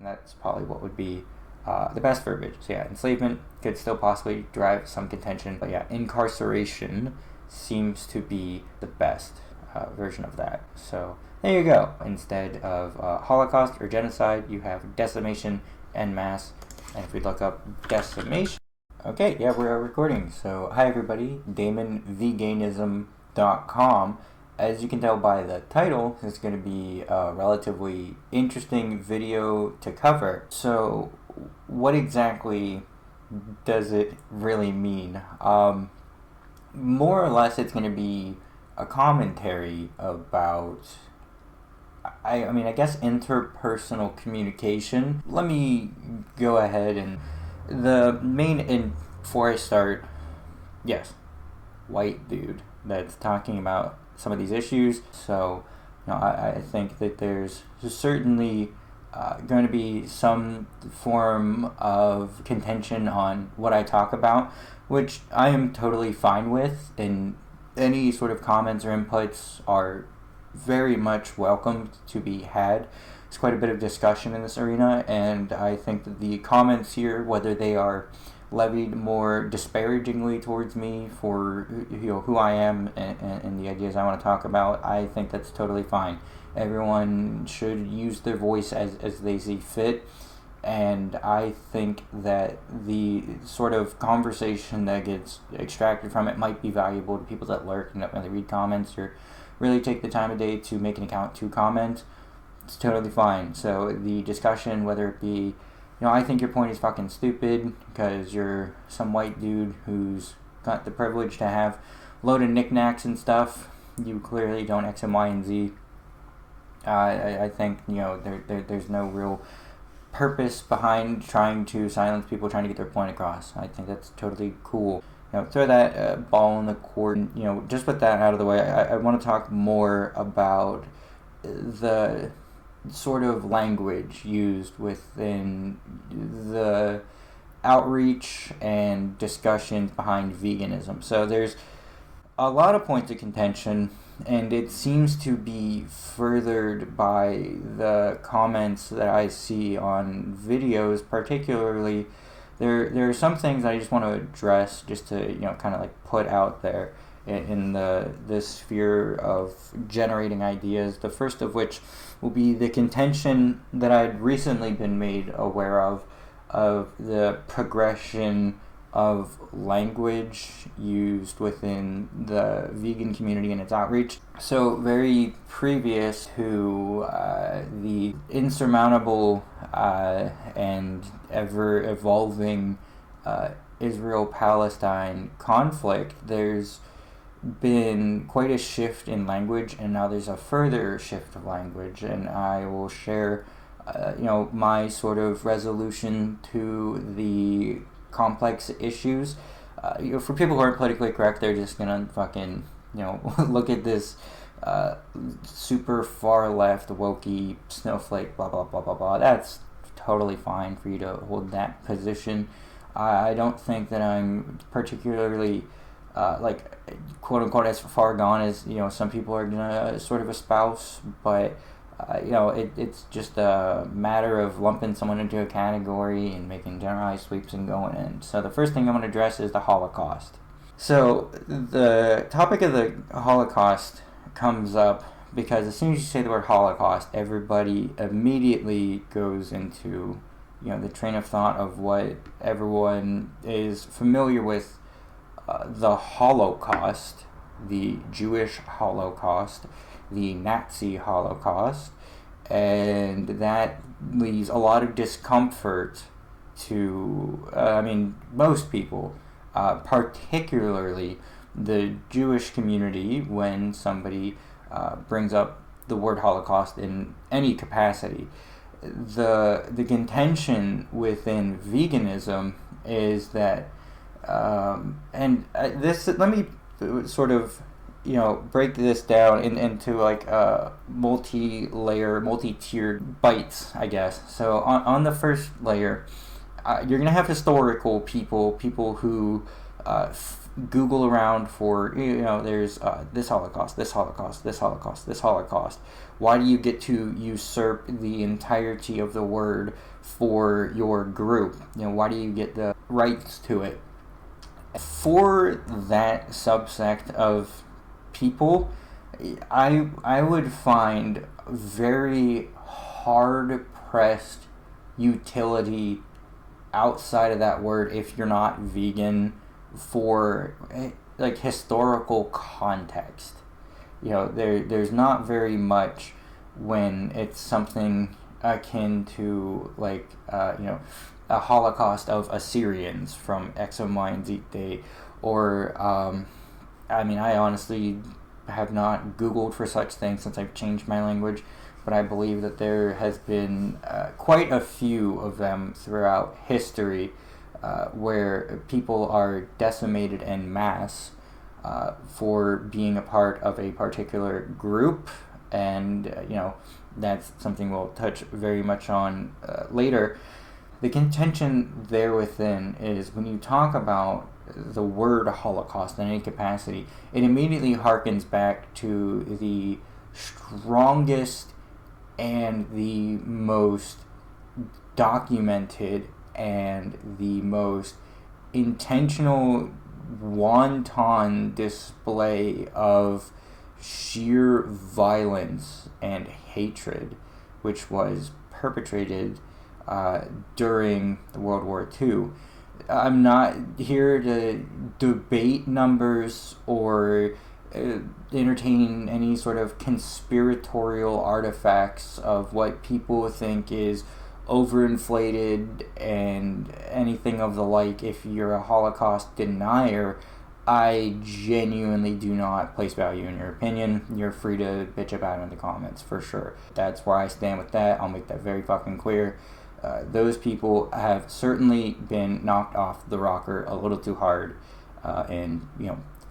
and that's probably what would be the best verbiage. So yeah, enslavement could still possibly drive some contention, but yeah, incarceration seems to be the best version of that. So there you go. Instead of Holocaust or genocide, you have decimation en masse. And if we look up decimation, okay, yeah, we're recording. So hi everybody, Veganism.com. As you can tell by the title, it's going to be a relatively interesting video to cover. So what exactly does it really mean? More or less, it's going to be a commentary about, I guess, interpersonal communication. Let me go ahead and before I start, yes, white dude that's talking about some of these issues. So, I think that there's certainly going to be some form of contention on what I talk about, which I am totally fine with, and any sort of comments or inputs are very much welcome to be had. There's quite a bit of discussion in this arena, and I think that the comments here, whether they are levied more disparagingly towards me for who I am and the ideas I want to talk about, I think that's totally fine. Everyone should use their voice as they see fit, and I think that the sort of conversation that gets extracted from it might be valuable to people that lurk and don't really read comments or really take the time of day to make an account to comment. It's totally fine. So the discussion, whether it be, I think your point is fucking stupid because you're some white dude who's got the privilege to have a load of knickknacks and stuff. You clearly don't X and Y and Z. I think, there's no real purpose behind trying to silence people trying to get their point across. I think that's totally cool. Throw that ball in the court. Just with that out of the way, I want to talk more about the sort of language used within the outreach and discussions behind veganism. So there's a lot of points of contention, and it seems to be furthered by the comments that I see on videos. Particularly, there are some things I just want to address, just to kind of like put out there in the sphere of generating ideas. The first of which will be the contention that I'd recently been made aware of the progression of language used within the vegan community and its outreach. So very previous to the insurmountable and ever-evolving Israel-Palestine conflict, there's been quite a shift in language, and now there's a further shift of language, and I will share my sort of resolution to the complex issues. For people who aren't politically correct, they're just gonna fucking look at this super far left wokey snowflake blah blah blah blah blah. That's totally fine for you to hold that position. I don't think that I'm particularly quote unquote as far gone as some people are gonna sort of espouse, but it's just a matter of lumping someone into a category and making generalized sweeps and going in. So the first thing I'm going to address is the Holocaust. So the topic of the Holocaust comes up because as soon as you say the word Holocaust, everybody immediately goes into the train of thought of what everyone is familiar with, the Holocaust, the Jewish Holocaust, the Nazi Holocaust, and that leaves a lot of discomfort to, most people, particularly the Jewish community, when somebody brings up the word Holocaust in any capacity. The contention within veganism is that, let me sort of break this down into like multi-tiered bites, I guess. So on the first layer, you're gonna have historical people who Google around for, there's this Holocaust, this Holocaust, this Holocaust, this Holocaust. Why do you get to usurp the entirety of the word for your group? Why do you get the rights to it? For that subsect of people, I would find very hard-pressed utility outside of that word if you're not vegan for like historical context. There's not very much when it's something akin to like a Holocaust of Assyrians from X, Y, and Z Day, or I honestly have not Googled for such things since I've changed my language, but I believe that there has been quite a few of them throughout history where people are decimated en masse for being a part of a particular group, and that's something we'll touch very much on later. The contention there within is when you talk about the word Holocaust in any capacity, it immediately harkens back to the strongest and the most documented and the most intentional wanton display of sheer violence and hatred, which was perpetrated during World War II. I'm not here to debate numbers or entertain any sort of conspiratorial artifacts of what people think is overinflated and anything of the like. If you're a Holocaust denier, I genuinely do not place value in your opinion. You're free to bitch about it in the comments, for sure. That's where I stand with that. I'll make that very fucking clear. Those people have certainly been knocked off the rocker a little too hard and,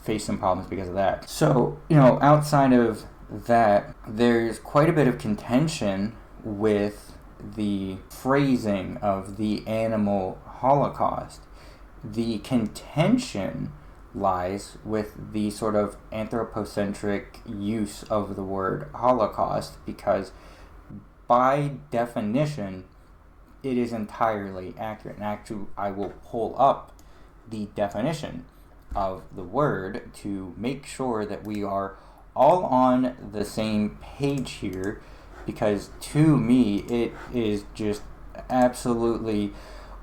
face some problems because of that. So, outside of that, there's quite a bit of contention with the phrasing of the animal Holocaust. The contention lies with the sort of anthropocentric use of the word Holocaust, because by definition it is entirely accurate. And actually, I will pull up the definition of the word to make sure that we are all on the same page here, because to me it is just absolutely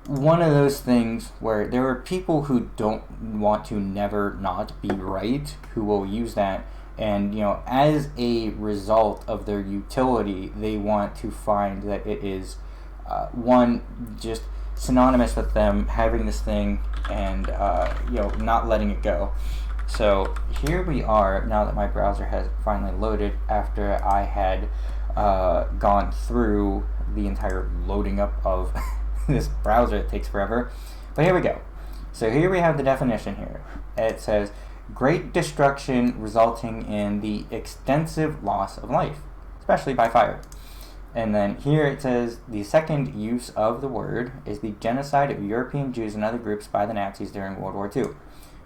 one of those things where there are people who don't want to never not be right, who will use that, and as a result of their utility, they want to find that it is one, just synonymous with them having this thing and not letting it go. So here we are, now that my browser has finally loaded after I had gone through the entire loading up of this browser. It takes forever, but here we go. So here we have the definition here. It says great destruction resulting in the extensive loss of life, especially by fire. And then here it says the second use of the word is the genocide of European Jews and other groups by the Nazis during World War II.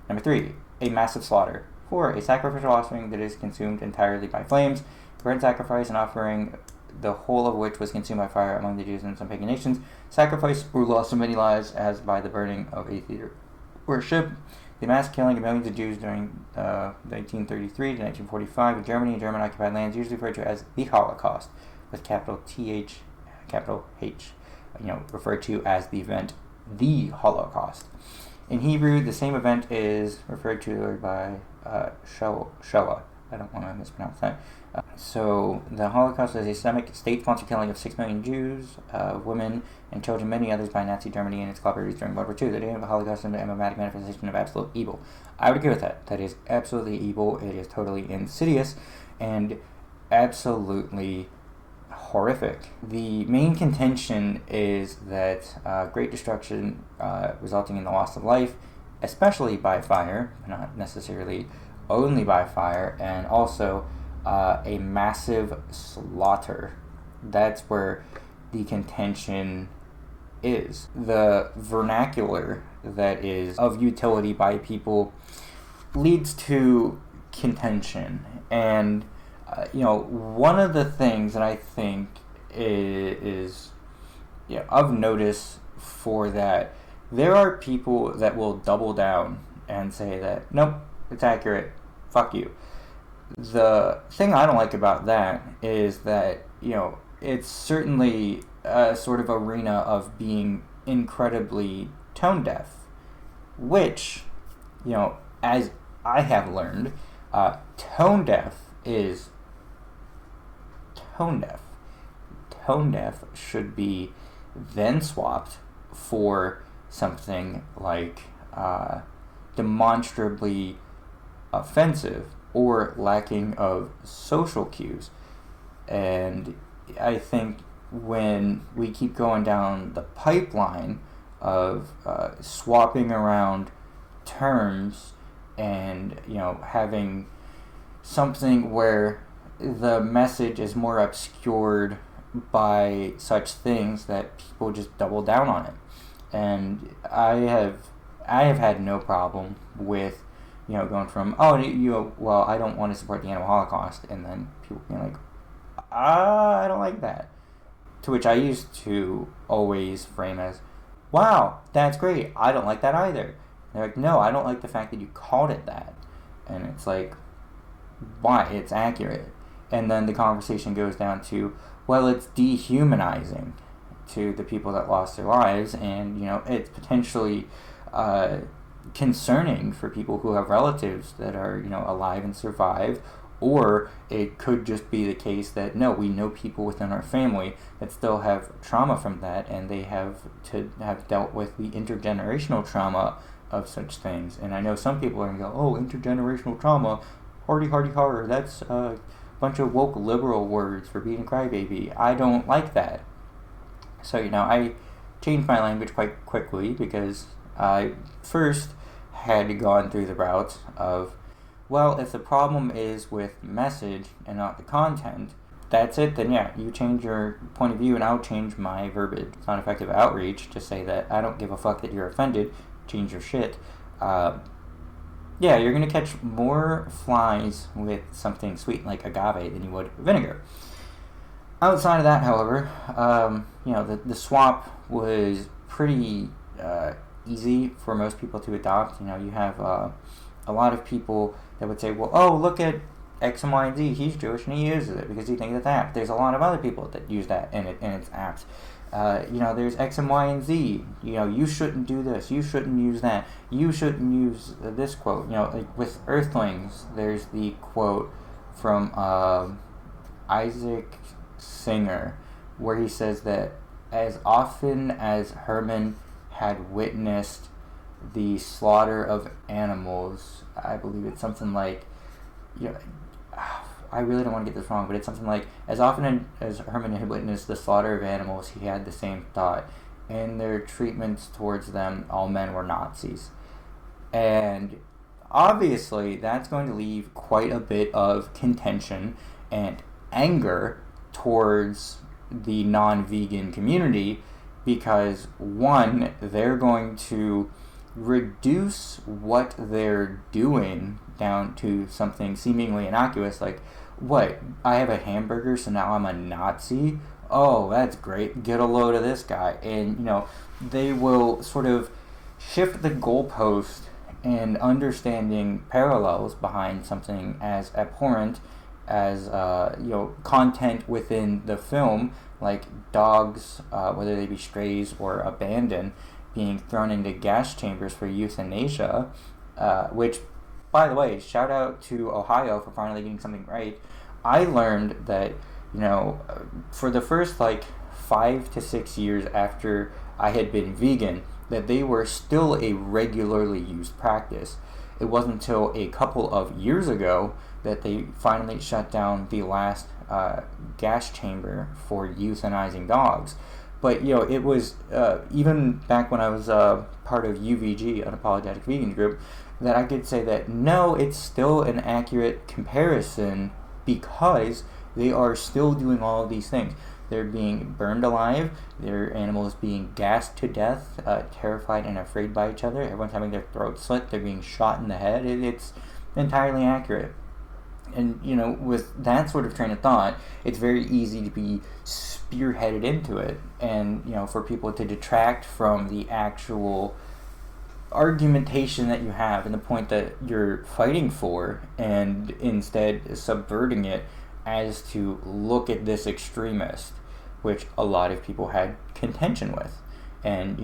Number 3, a massive slaughter. 4, a sacrificial offering that is consumed entirely by flames. Bread sacrifice, an offering the whole of which was consumed by fire among the Jews and some pagan nations. Sacrifice or loss of many lives as by the burning of a theater worship. The mass killing of millions of Jews during 1933 to 1945 in Germany and German-occupied lands, usually referred to as the Holocaust, with capital T-H, capital H, referred to as the event, the Holocaust. In Hebrew, the same event is referred to by Shoah. I don't want to mispronounce that. So the Holocaust is a Islamic state-sponsored killing of 6 million Jews, women, and children, many others by Nazi Germany and its collaborators during World War II. The day of the Holocaust is an emblematic manifestation of absolute evil. I would agree with that. That is absolutely evil. It is totally insidious and absolutely horrific. The main contention is that great destruction resulting in the loss of life, especially by fire, not necessarily only by fire, and also a massive slaughter. That's where the contention is. The vernacular that is of utility by people leads to contention. And, one of the things that I think is of notice for that, there are people that will double down and say that, nope, it's accurate, fuck you. The thing I don't like about that is that, it's certainly a sort of arena of being incredibly tone deaf, which, as I have learned, tone deaf is tone deaf. Tone deaf should be then swapped for something like demonstrably offensive or lacking of social cues. And I think when we keep going down the pipeline of swapping around terms and having something where the message is more obscured by such things that people just double down on it. And I have had no problem with going from well, I don't want to support the animal holocaust, and then people being like, I don't like that, to which I used to always frame as, wow, that's great, I don't like that either. They're like, no, I don't like the fact that you called it that. And it's like, why? It's accurate. And then the conversation goes down to, well, it's dehumanizing to the people that lost their lives, and it's potentially concerning for people who have relatives that are alive and survive. Or it could just be the case that, no, we know people within our family that still have trauma from that, and they have to have dealt with the intergenerational trauma of such things. And I know some people are going to go, oh, intergenerational trauma, hardy horror, that's a bunch of woke liberal words for being a crybaby. I don't like that. So, I changed my language quite quickly, because I first had gone through the route of, well, if the problem is with message and not the content, that's it, then yeah, you change your point of view and I'll change my verbiage. It's not effective outreach to say that I don't give a fuck that you're offended, change your shit. You're going to catch more flies with something sweet like agave than you would vinegar. Outside of that, however, the swap was pretty easy for most people to adopt. You have a lot of people that would say, well, oh, look at X and Y and Z, he's Jewish and he uses it because he thinks it's apt. There's a lot of other people that use that and it's apt. There's X and Y and Z. You shouldn't do this. You shouldn't use that. You shouldn't use this quote. Like with Earthlings, there's the quote from Isaac Singer, where he says that as often as Herman had witnessed the slaughter of animals, I believe it's something like, I really don't want to get this wrong, but it's something like, as often as Herman had witnessed the slaughter of animals, he had the same thought. In their treatments towards them, all men were Nazis. And obviously, that's going to leave quite a bit of contention and anger towards the non-vegan community, because one, they're going to reduce what they're doing down to something seemingly innocuous, like, what, I have a hamburger, so now I'm a Nazi? Oh, that's great, get a load of this guy. And, they will sort of shift the goalpost and understanding parallels behind something as abhorrent as, content within the film, like dogs, whether they be strays or abandoned, being thrown into gas chambers for euthanasia, which, by the way, shout out to Ohio for finally getting something right. I learned that, for the first 5 to 6 years after I had been vegan, that they were still a regularly used practice. It wasn't until a couple of years ago that they finally shut down the last gas chamber for euthanizing dogs. But, it was, even back when I was part of UVG, Unapologetic Vegan Group, that I could say that, no, it's still an accurate comparison, because they are still doing all of these things. They're being burned alive. Their animals being gassed to death, terrified and afraid by each other. Everyone's having their throats slit. They're being shot in the head. It's entirely accurate. And, with that sort of train of thought, it's very easy to be spearheaded into it. And, for people to detract from the actual argumentation that you have and the point that you're fighting for, and instead subverting it as to look at this extremist, which a lot of people had contention with. And,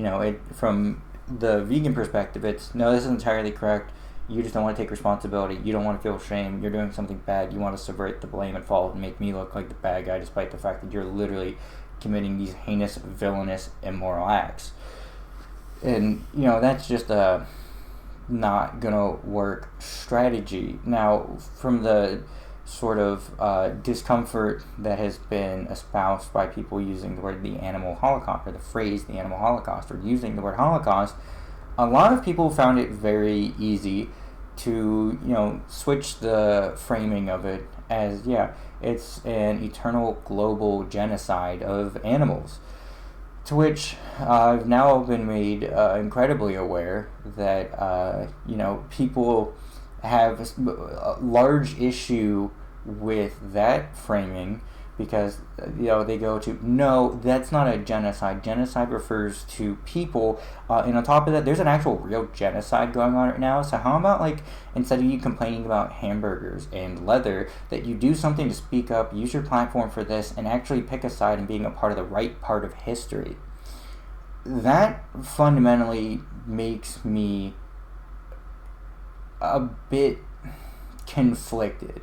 from the vegan perspective, it's, no, this is entirely correct. You just don't want to take responsibility. You don't want to feel shame. You're doing something bad. You want to subvert the blame and fault and make me look like the bad guy, despite the fact that you're literally committing these heinous, villainous, immoral acts. And, that's just a not gonna work strategy. Now, from the sort of discomfort that has been espoused by people using the word the animal holocaust, or the phrase the animal holocaust, or using the word holocaust, a lot of people found it very easy to, switch the framing of it as, it's an eternal global genocide of animals. To which I've now been made incredibly aware that, people have a large issue with that framing, because they go to, no, that's not a genocide. Genocide refers to people, and on top of that, there's an actual real genocide going on right now. So how about, instead of you complaining about hamburgers and leather, that you do something to speak up, use your platform for this, and actually pick a side and being a part of the right part of history? That fundamentally makes me a bit conflicted,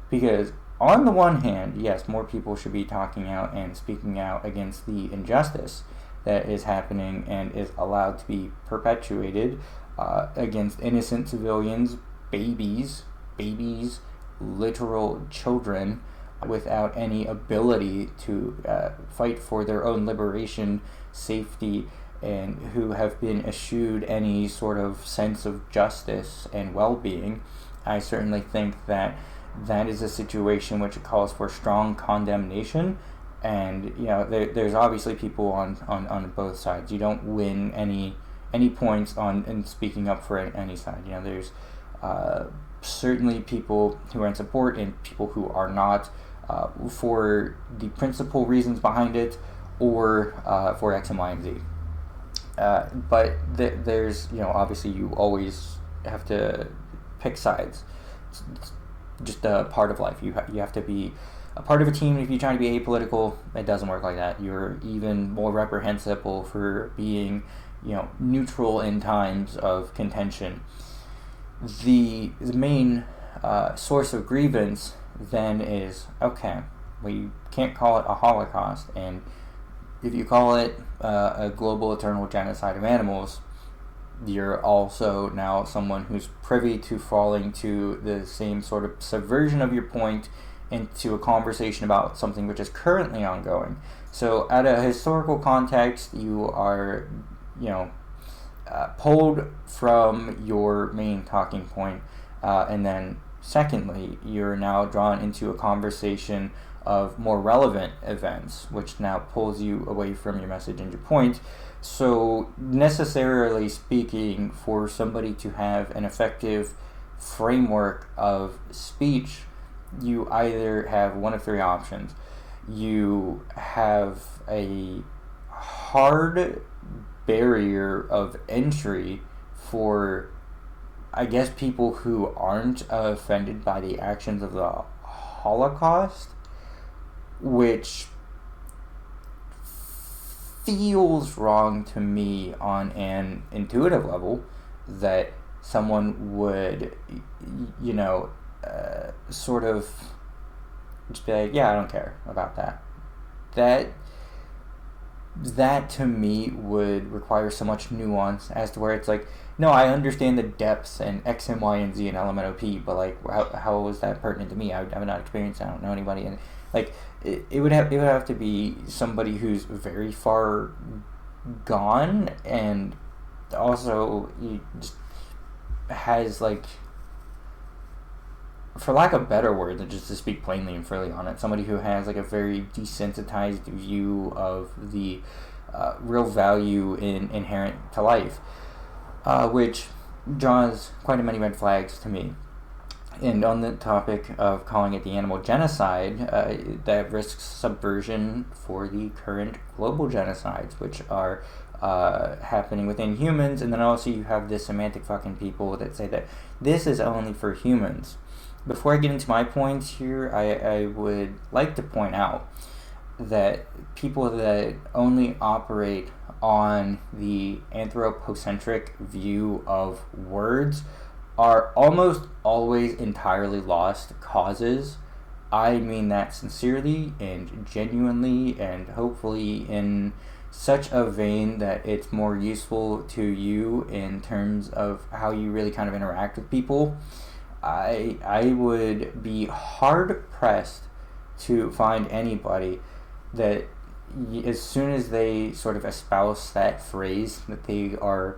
because on the one hand, yes, more people should be talking out and speaking out against the injustice that is happening and is allowed to be perpetuated against innocent civilians, babies, literal children, without any ability to fight for their own liberation, safety, and who have been eschewed any sort of sense of justice and well-being. I certainly think that is a situation which calls for strong condemnation, and there's obviously people on both sides. You don't win any points in speaking up for any side. There's certainly people who are in support and people who are not, for the principal reasons behind it, or for X and Y and Z. But there's, obviously you always have to pick sides. It's just a part of life. You have to be a part of a team. If you try to be apolitical, it doesn't work like that. You're even more reprehensible for being, neutral in times of contention. The main source of grievance then is, okay, we can't call it a holocaust, and if you call it a global eternal genocide of animals, you're also now someone who's privy to falling to the same sort of subversion of your point into a conversation about something which is currently ongoing. So at a historical context, you are, pulled from your main talking point, and then secondly, you're now drawn into a conversation of more relevant events, which now pulls you away from your message and your point. So necessarily speaking, for somebody to have an effective framework of speech, you either have one of three options. You have a hard barrier of entry for, I guess, people who aren't offended by the actions of the Holocaust, which feels wrong to me on an intuitive level, that someone would, sort of just be like, yeah, I don't care about that. That to me would require so much nuance as to where it's like, no, I understand the depths and X and Y and Z and LMNOP, but how is that pertinent to me? I'm not experienced. I don't know anybody, and it would have to be somebody who's very far gone, and also he just has for lack of better word than just to speak plainly and freely on it, somebody who has like a very desensitized view of the real value inherent to life, which draws quite a many red flags to me. And on the topic of calling it the animal genocide, that risks subversion for the current global genocides, which are happening within humans. And then also you have this semantic fucking people that say that this is only for humans. Before I get into my points here, I would like to point out that people that only operate on the anthropocentric view of words are almost always entirely lost causes. I mean that sincerely and genuinely, and hopefully in such a vein that it's more useful to you in terms of how you really kind of interact with people. I would be hard pressed to find anybody that as soon as they sort of espouse that phrase, that they are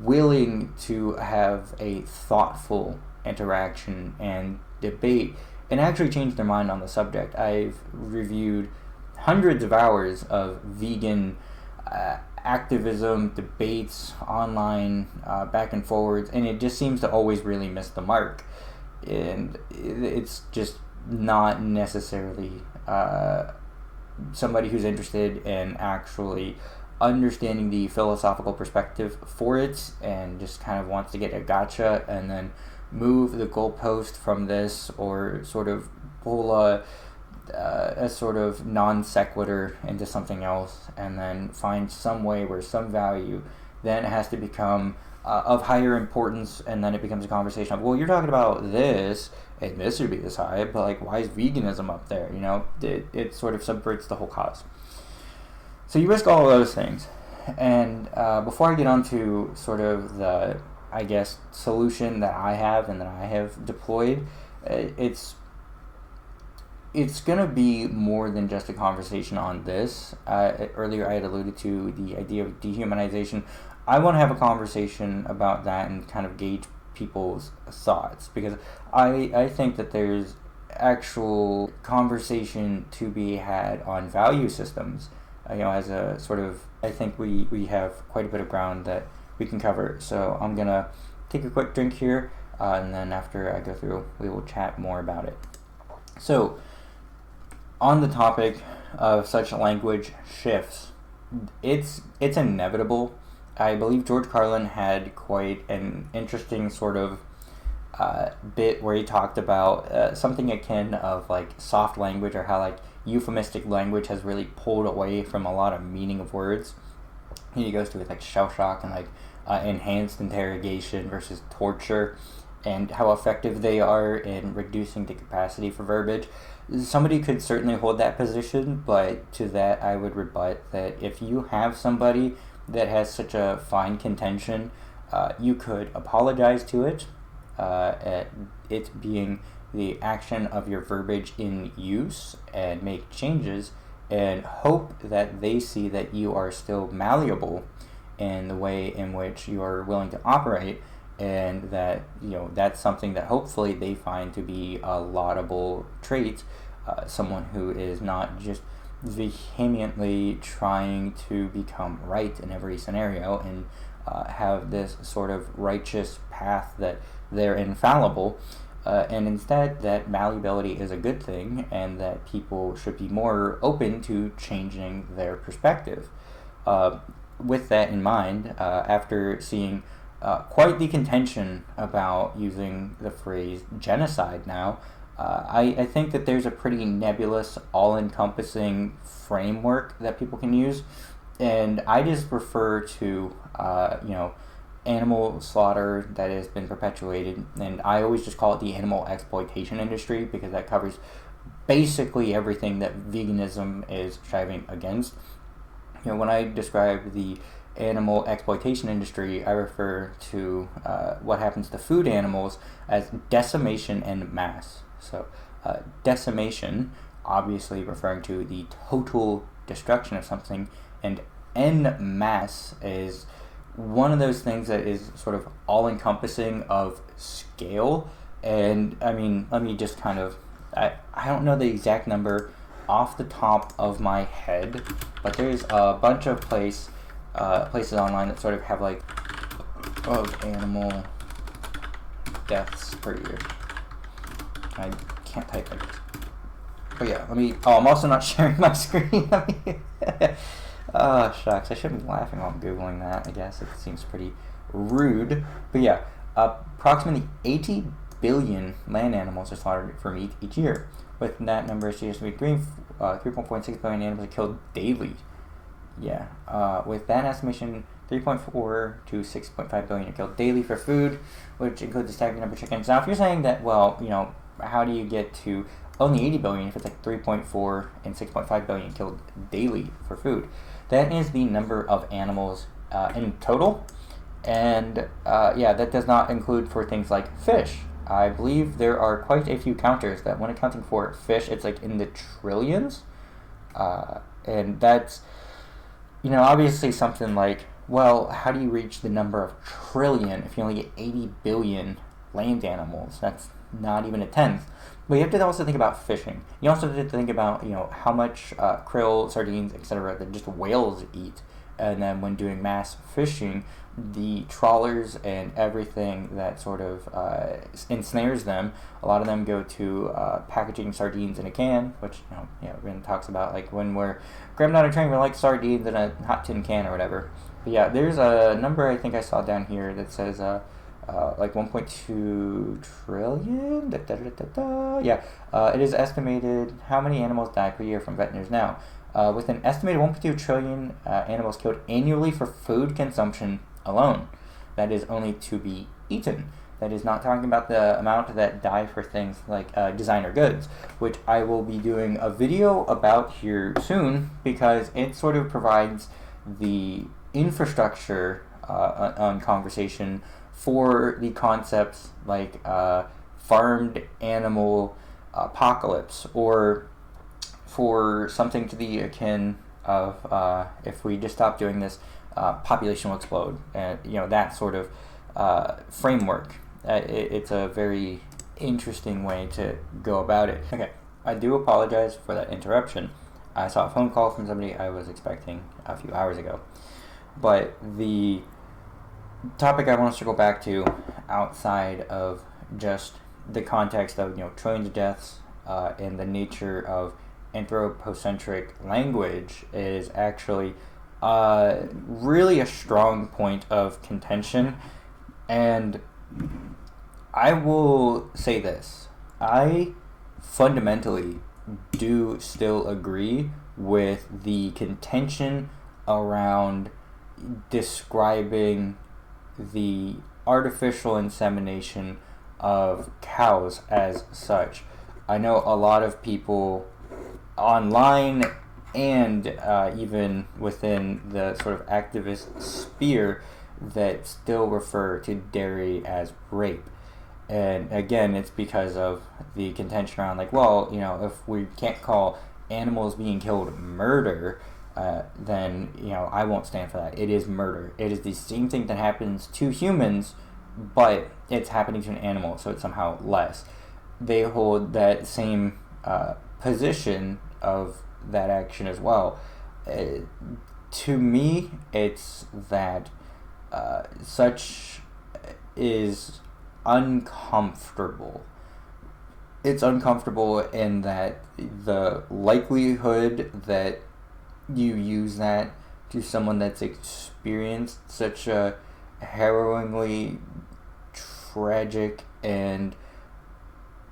willing to have a thoughtful interaction and debate and actually change their mind on the subject. I've reviewed hundreds of hours of vegan activism, debates, online, back and forwards, and it just seems to always really miss the mark. And it's just not necessarily somebody who's interested in actually understanding the philosophical perspective for it, and just kind of wants to get a gotcha and then move the goalpost from this, or sort of pull a sort of non sequitur into something else, and then find some way where some value then has to become of higher importance, and then it becomes a conversation of, well, you're talking about this, and this would be this high, but like, why is veganism up there? You know, it sort of subverts the whole cause. So you risk all of those things. And before I get on to sort of the, I guess, solution that I have and that I have deployed, it's going to be more than just a conversation on this. Earlier I had alluded to the idea of dehumanization. I want to have a conversation about that and kind of gauge people's thoughts, because I think that there's actual conversation to be had on value systems. As a sort of, I think we have quite a bit of ground that we can cover. So I'm going to take a quick drink here, and then after I go through, we will chat more about it. So, on the topic of such language shifts, it's inevitable. I believe George Carlin had quite an interesting sort of bit where he talked about something akin of like soft language, or how like euphemistic language has really pulled away from a lot of meaning of words. He goes to like shell shock and like enhanced interrogation versus torture, and how effective they are in reducing the capacity for verbiage. Somebody could certainly hold that position, but to that I would rebut that if you have somebody that has such a fine contention, you could apologize to it, at it being the action of your verbiage in use, and make changes, and hope that they see that you are still malleable in the way in which you are willing to operate, and that that's something that hopefully they find to be a laudable trait. Someone who is not just vehemently trying to become right in every scenario and have this sort of righteous path that they're infallible, and instead that malleability is a good thing, and that people should be more open to changing their perspective. With that in mind, after seeing quite the contention about using the phrase genocide now, I think that there's a pretty nebulous, all-encompassing framework that people can use, and I just refer to, animal slaughter that has been perpetuated, and I always just call it the animal exploitation industry, because that covers basically everything that veganism is striving against. When I describe the animal exploitation industry, I refer to what happens to food animals as decimation en masse. So, decimation, obviously referring to the total destruction of something, and en masse is one of those things that is sort of all-encompassing of scale, And I mean, let me just kind of, I don't know the exact number off the top of my head, but there's a bunch of places online that sort of have like of animal deaths per year. I can't type like this. But yeah, I'm also not sharing my screen. Oh, shucks. I shouldn't be laughing while I'm Googling that, I guess. It seems pretty rude. But yeah, approximately 80 billion land animals are slaughtered for meat each year. With that number estimated to be 3.6 billion animals are killed daily. Yeah. With that estimation, 3.4 to 6.5 billion are killed daily for food, which includes a staggering number of chickens. Now, if you're saying that, well, how do you get to only 80 billion if it's like 3.4 and 6.5 billion killed daily for food? That is the number of animals in total. And that does not include for things like fish. I believe there are quite a few counters that when accounting for fish, it's like in the trillions. And that's, obviously something like, well, how do you reach the number of trillion if you only get 80 billion land animals? That's not even a tenth. But you have to also think about fishing. You also have to think about, how much krill, sardines, etc. that just whales eat. And then when doing mass fishing, the trawlers and everything that sort of ensnares them, a lot of them go to packaging sardines in a can, which, everyone talks about, like, when we're grabbing on a train, we're like sardines in a hot tin can or whatever. But yeah, there's a number I think I saw down here that says like 1.2 trillion. Yeah, it is estimated how many animals die per year from veterinarians now. With an estimated 1.2 trillion animals killed annually for food consumption alone. That is only to be eaten. That is not talking about the amount that die for things like designer goods, which I will be doing a video about here soon because it sort of provides the infrastructure on conversation for the concepts like farmed animal apocalypse, or for something to the akin of if we just stop doing this, population will explode, and that sort of framework. It's a very interesting way to go about it. Okay, I do apologize for that interruption. I saw a phone call from somebody I was expecting a few hours ago, but the topic I want us to go back to, outside of just the context of trillions of deaths and the nature of anthropocentric language, is actually really a strong point of contention. And I will say this: I fundamentally do still agree with the contention around describing the artificial insemination of cows as such. I know a lot of people online and even within the sort of activist sphere that still refer to dairy as rape. And again, it's because of the contention around, like, well, if we can't call animals being killed murder, then, I won't stand for that. It is murder. It is the same thing that happens to humans, but it's happening to an animal, so it's somehow less. They hold that same position of that action as well. To me, it's that such is uncomfortable. It's uncomfortable in that the likelihood that you use that to someone that's experienced such a harrowingly tragic and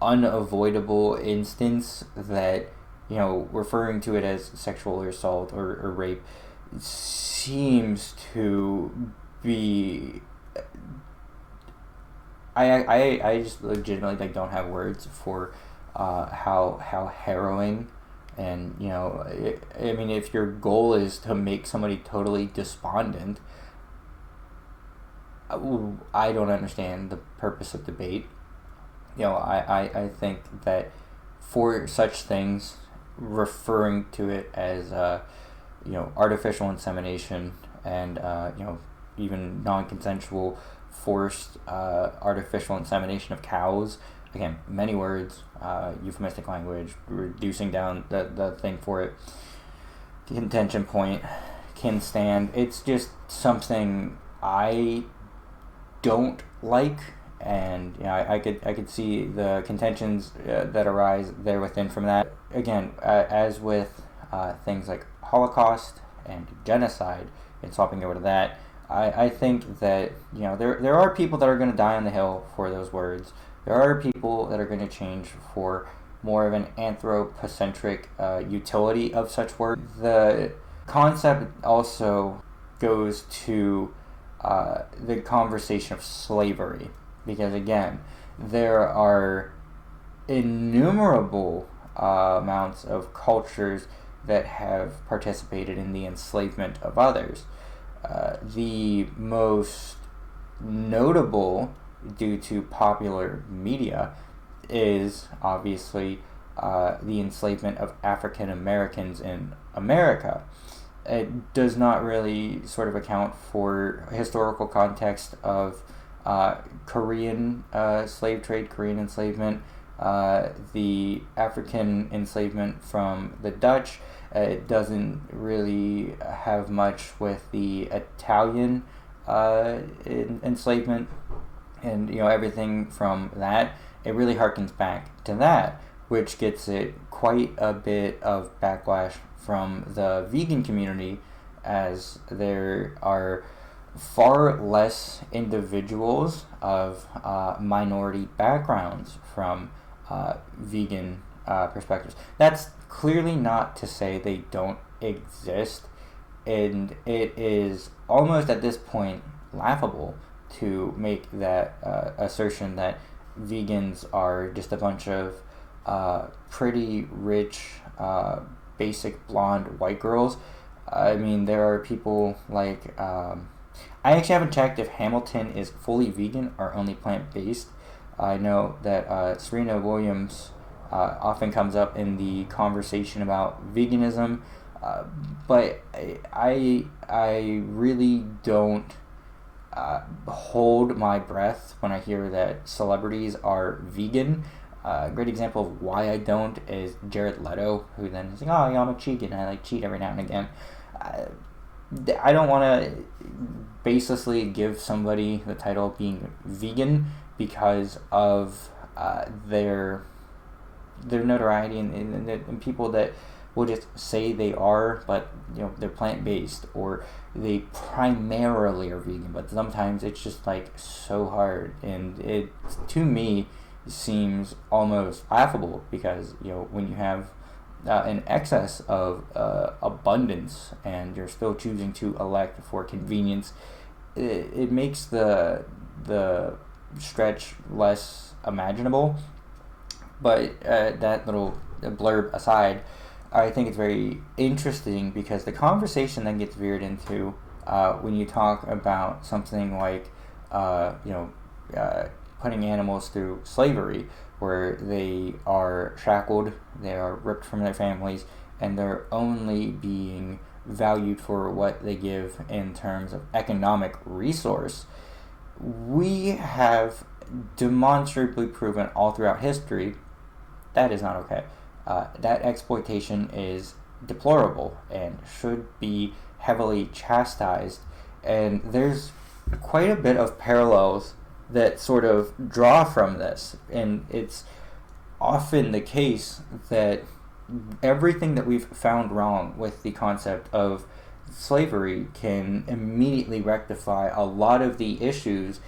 unavoidable instance that, referring to it as sexual assault or rape seems to be... I just legitimately don't have words for how harrowing. And if your goal is to make somebody totally despondent, I don't understand the purpose of debate. I think that for such things, referring to it as artificial insemination and even non-consensual forced artificial insemination of cows again, many words, euphemistic language, reducing down the thing for it, contention point, can stand. It's just something I don't like, and I could see the contentions that arise there within from that. Again, as with things like Holocaust and genocide, and swapping over to that, I think that there are people that are going to die on the hill for those words. There are people that are going to change for more of an anthropocentric utility of such words. The concept also goes to the conversation of slavery, because again, there are innumerable amounts of cultures that have participated in the enslavement of others. The most notable, due to popular media, is obviously the enslavement of African Americans in America. It does not really sort of account for historical context of Korean slave trade, Korean enslavement, the African enslavement from the Dutch. It doesn't really have much with the Italian enslavement, and everything from that. It really harkens back to that, which gets it quite a bit of backlash from the vegan community, as there are far less individuals of minority backgrounds from vegan perspectives. That's clearly not to say they don't exist, and it is almost at this point laughable to make that assertion that vegans are just a bunch of pretty rich, basic blonde white girls. I mean, there are people like I actually haven't checked if Hamilton is fully vegan or only plant-based. I know that Serena Williams often comes up in the conversation about veganism, but I really don't hold my breath when I hear that celebrities are vegan. A great example of why I don't is Jared Leto, who then is like, oh, yeah, I'm a cheat, I cheat every now and again. I don't want to baselessly give somebody the title of being vegan because of their notoriety and people that will just say they are, but they're plant-based, or they primarily are vegan, but sometimes it's just like so hard, and it to me seems almost laughable, because when you have an excess of abundance and you're still choosing to elect for convenience, it makes the stretch less imaginable. But that little blurb aside, I think it's very interesting, because the conversation then gets veered into when you talk about something like putting animals through slavery, where they are shackled, they are ripped from their families, and they're only being valued for what they give in terms of economic resource. We have demonstrably proven all throughout history that is not okay. That exploitation is deplorable and should be heavily chastised. And there's quite a bit of parallels that sort of draw from this. And it's often the case that everything that we've found wrong with the concept of slavery can immediately rectify a lot of the issues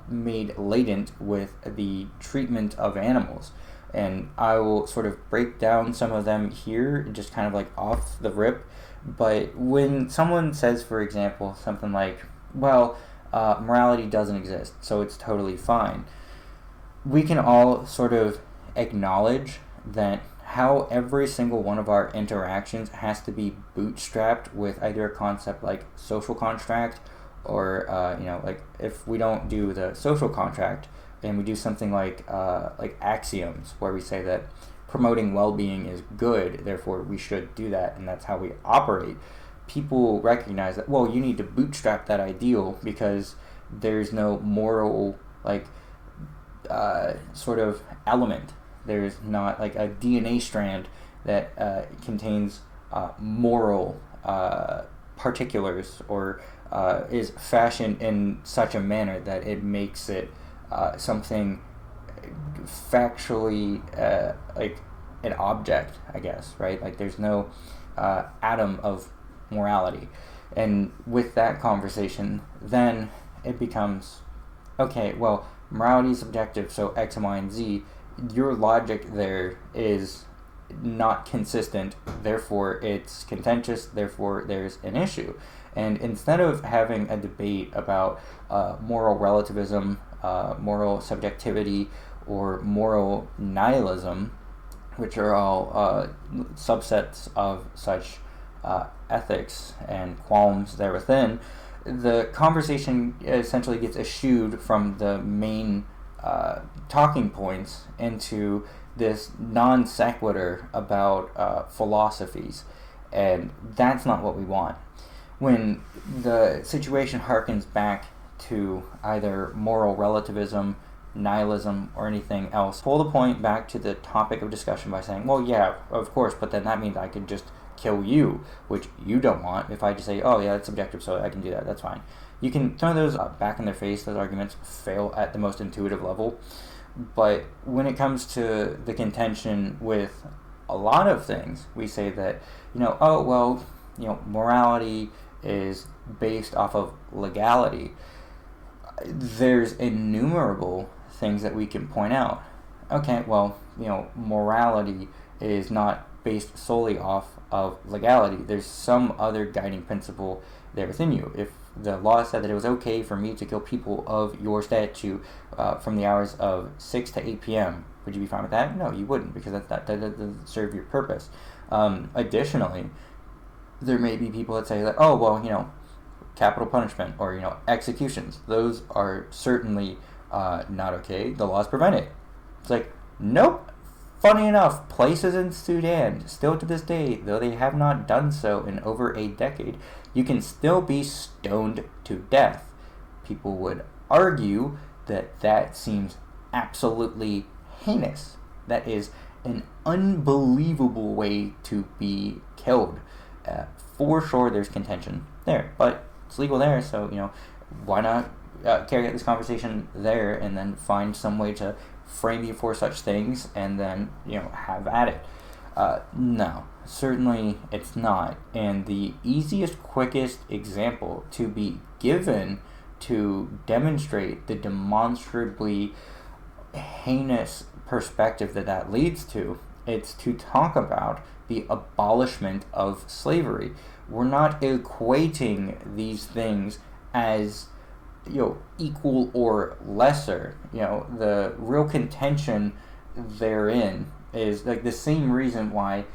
made latent with the treatment of animals. And I will sort of break down some of them here, just kind of like off the rip. But when someone says, for example, something like, well, morality doesn't exist, so it's totally fine, we can all sort of acknowledge that how every single one of our interactions has to be bootstrapped with either a concept like social contract, or like if we don't do the social contract and we do something like axioms, where we say that promoting well-being is good, therefore we should do that, and that's how we operate. People recognize that, well, you need to bootstrap that ideal because there's no moral sort of element. There's not like a DNA strand that contains moral particulars or is fashioned in such a manner that it makes it something factually like an object, I guess, right? Like there's no atom of morality. And with that conversation, then it becomes, okay, well, morality is subjective, so X and Y and Z. Your logic there is not consistent, therefore it's contentious, therefore there's an issue. And instead of having a debate about moral relativism, moral subjectivity, or moral nihilism, which are all subsets of such ethics and qualms there within, the conversation essentially gets eschewed from the main talking points into this non sequitur about philosophies, and that's not what we want. When the situation harkens back to either moral relativism, nihilism, or anything else, pull the point back to the topic of discussion by saying, well, yeah, of course, but then that means I could just kill you, which you don't want. If I just say, oh yeah, it's subjective, so I can do that, that's fine. You can throw those back in their face. Those arguments fail at the most intuitive level. But when it comes to the contention with a lot of things, we say that, morality is based off of legality. There's innumerable things that we can point out. Okay, well, morality is not based solely off of legality. There's some other guiding principle there within you. If the law said that it was okay for me to kill people of your statute from the hours of 6 to 8 p.m., would you be fine with that? No, you wouldn't, because that doesn't serve your purpose. Additionally, there may be people that say that, oh, well, capital punishment or, executions, those are certainly not okay. The laws prevent it. It's like, nope. Funny enough, places in Sudan, still to this day, though they have not done so in over a decade, you can still be stoned to death. People would argue that that seems absolutely heinous. That is an unbelievable way to be killed. For sure, there's contention there, but it's legal there, so, why not carry out this conversation there and then find some way to frame you for such things and then, have at it. No, certainly it's not. And the easiest, quickest example to be given to demonstrate the demonstrably heinous perspective that leads to, it's to talk about the abolishment of slavery. We're not equating these things as equal or lesser. The real contention therein is like the same reason why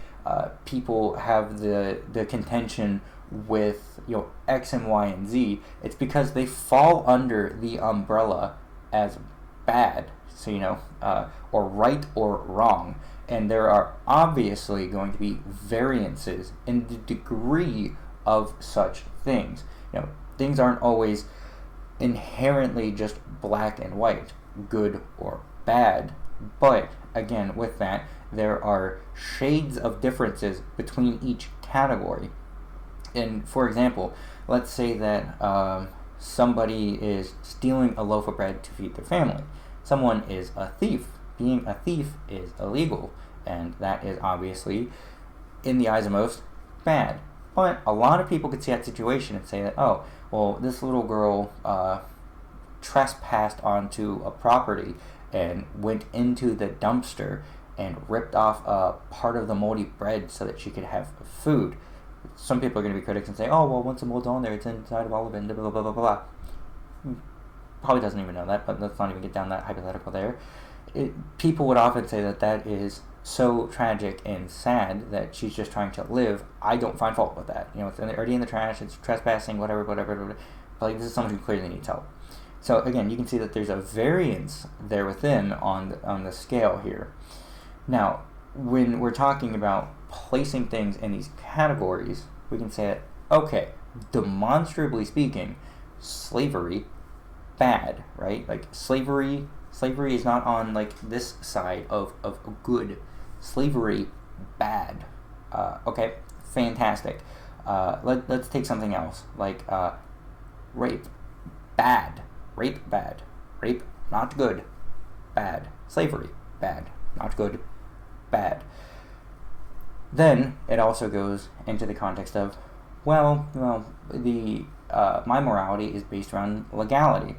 people have the contention with X and Y and Z. It's because they fall under the umbrella as bad, so or right or wrong, and there are obviously going to be variances in the degree of such things. Things aren't always inherently just black and white, good or bad, but again, with that, there are shades of differences between each category. And for example, let's say that somebody is stealing a loaf of bread to feed their family. Someone is a thief. Being a thief is illegal, and that is obviously, in the eyes of most, bad. But a lot of people could see that situation and say that, oh, well, this little girl trespassed onto a property and went into the dumpster and ripped off a part of the moldy bread so that she could have food. Some people are going to be critics and say, oh, well, once the mold's on there, it's inside of all of it, blah, blah, blah, blah, blah. Probably doesn't even know that, but let's not even get down that hypothetical there. People would often say that is so tragic and sad that she's just trying to live. I don't find fault with that. It's already in the trash, it's trespassing, whatever. But this is someone who clearly needs help. So again, you can see that there's a variance there within on the scale here. Now, when we're talking about placing things in these categories, we can say that, okay, demonstrably speaking, slavery, bad, right? Like slavery Slavery is not on like this side of good. Slavery, bad. Okay, fantastic. Let's take something else, like rape, bad. Rape, bad. Rape, not good, bad. Slavery, bad. Not good, bad. Then it also goes into the context of, the my morality is based around legality.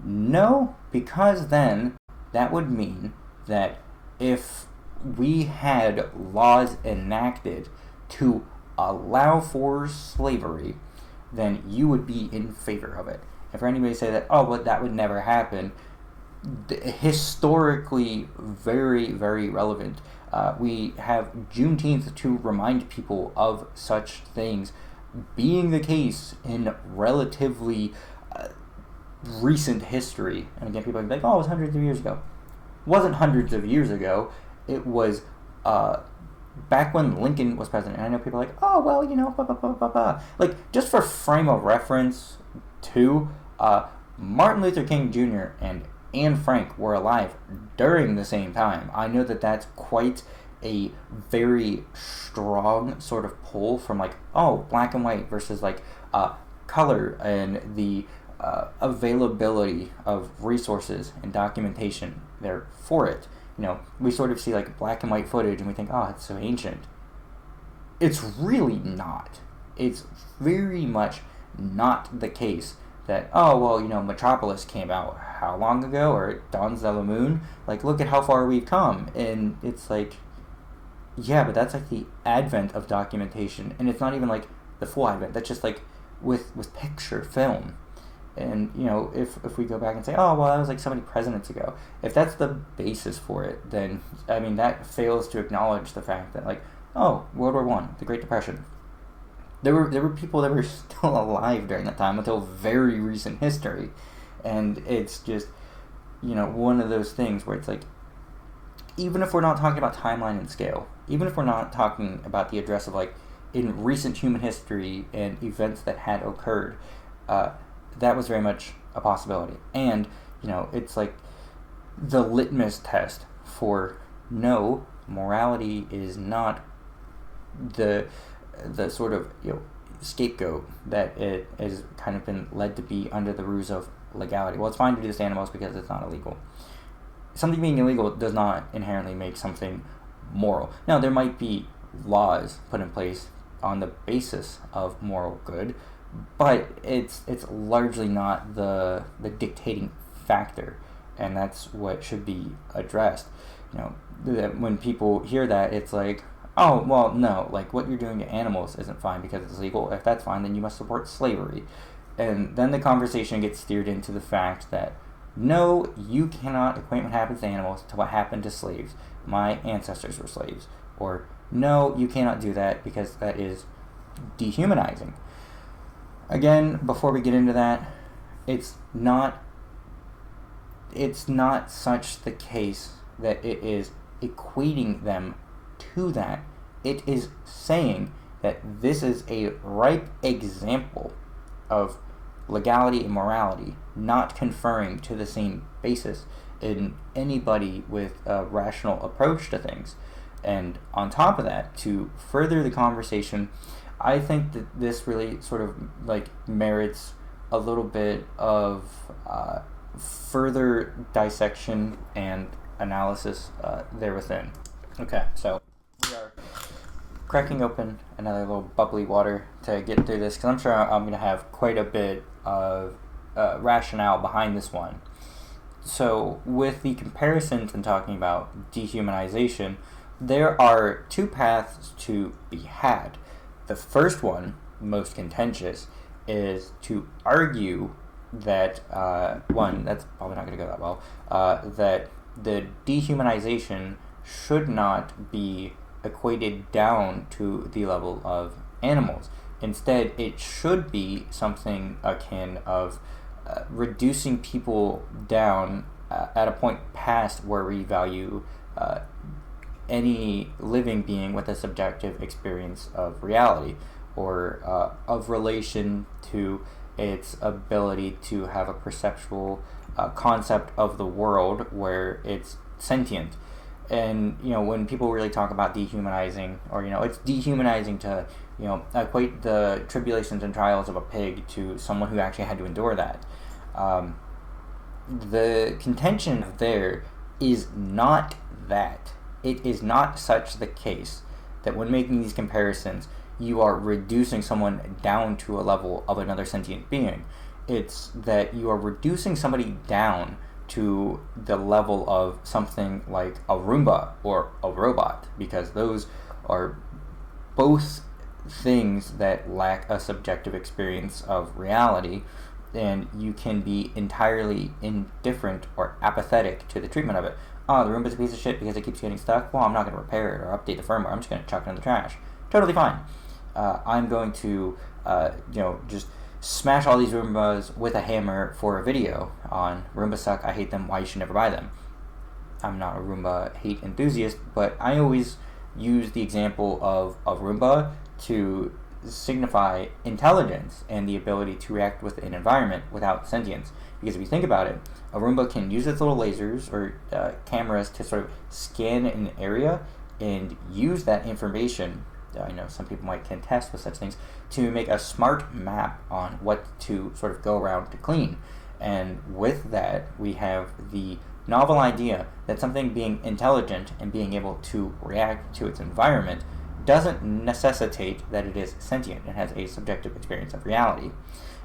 No, because then that would mean that if we had laws enacted to allow for slavery, then you would be in favor of it. And for anybody to say that, that would never happen, historically very, very relevant. We have Juneteenth to remind people of such things being the case in relatively recent history. And again, people are like, it was hundreds of years ago. It wasn't hundreds of years ago. It was back when Lincoln was president. And I know people are like, blah, blah, blah, blah. Like, just for frame of reference, too, Martin Luther King Jr. and Anne Frank were alive during the same time. I know that that's quite a very strong sort of pull from like, black and white versus like color and the availability of resources and documentation there for it. We sort of see like black and white footage and we think, it's so ancient. It's really not. It's very much not the case that, Metropolis came out how long ago, or Dawns of the Moon? Like, look at how far we've come. And it's like, yeah, but that's like the advent of documentation. And it's not even like the full advent. That's just like with picture film. And, if we go back and say, that was like so many presidents ago. If that's the basis for it, then, that fails to acknowledge the fact that, like, World War I, the Great Depression. There were people that were still alive during that time until very recent history. And it's just, one of those things where it's like, even if we're not talking about timeline and scale, even if we're not talking about the address of, like, in recent human history and events that had occurred, that was very much a possibility. And, it's like the litmus test for no, morality is not the sort of scapegoat that it has kind of been led to be under the ruse of legality. Well, it's fine to do this to animals because it's not illegal. Something being illegal does not inherently make something moral. Now, there might be laws put in place on the basis of moral good, but it's largely not the dictating factor, and that's what should be addressed. When people hear that, it's like, no, like what you're doing to animals isn't fine because it's legal. If that's fine, then you must support slavery. And then the conversation gets steered into the fact that, no, you cannot equate what happens to animals to what happened to slaves. My ancestors were slaves. Or, no, you cannot do that because that is dehumanizing. Again, before we get into that, it's not such the case that it is equating them to that. It is saying that this is a ripe example of legality and morality not conferring to the same basis in anybody with a rational approach to things. And on top of that, to further the conversation, I think that this really sort of like merits a little bit of further dissection and analysis there within. Okay, so we are cracking open another little bubbly water to get through this, because I'm sure I'm going to have quite a bit of rationale behind this one. So with the comparisons and talking about dehumanization, there are two paths to be had. The first one, most contentious, is to argue that, that's probably not going to go that well, that the dehumanization should not be equated down to the level of animals. Instead, it should be something akin of reducing people down at a point past where we value any living being with a subjective experience of reality, or of relation to its ability to have a perceptual concept of the world where it's sentient. And when people really talk about dehumanizing, or it's dehumanizing to equate the tribulations and trials of a pig to someone who actually had to endure that. The contention there is not that. It is not such the case that when making these comparisons, you are reducing someone down to a level of another sentient being. It's that you are reducing somebody down to the level of something like a Roomba or a robot, because those are both things that lack a subjective experience of reality, and you can be entirely indifferent or apathetic to the treatment of it. Oh, the Roomba's a piece of shit because it keeps getting stuck. Well, I'm not going to repair it or update the firmware. I'm just going to chuck it in the trash. Totally fine. I'm going to, just smash all these Roombas with a hammer for a video on Roombas suck, I hate them, why you should never buy them. I'm not a Roomba hate enthusiast, but I always use the example of a Roomba to signify intelligence and the ability to react with an environment without sentience. Because if you think about it, a Roomba can use its little lasers or cameras to sort of scan an area and use that information. I know some people might contest with such things, to make a smart map on what to sort of go around to clean. And with that, we have the novel idea that something being intelligent and being able to react to its environment doesn't necessitate that it is sentient and has a subjective experience of reality.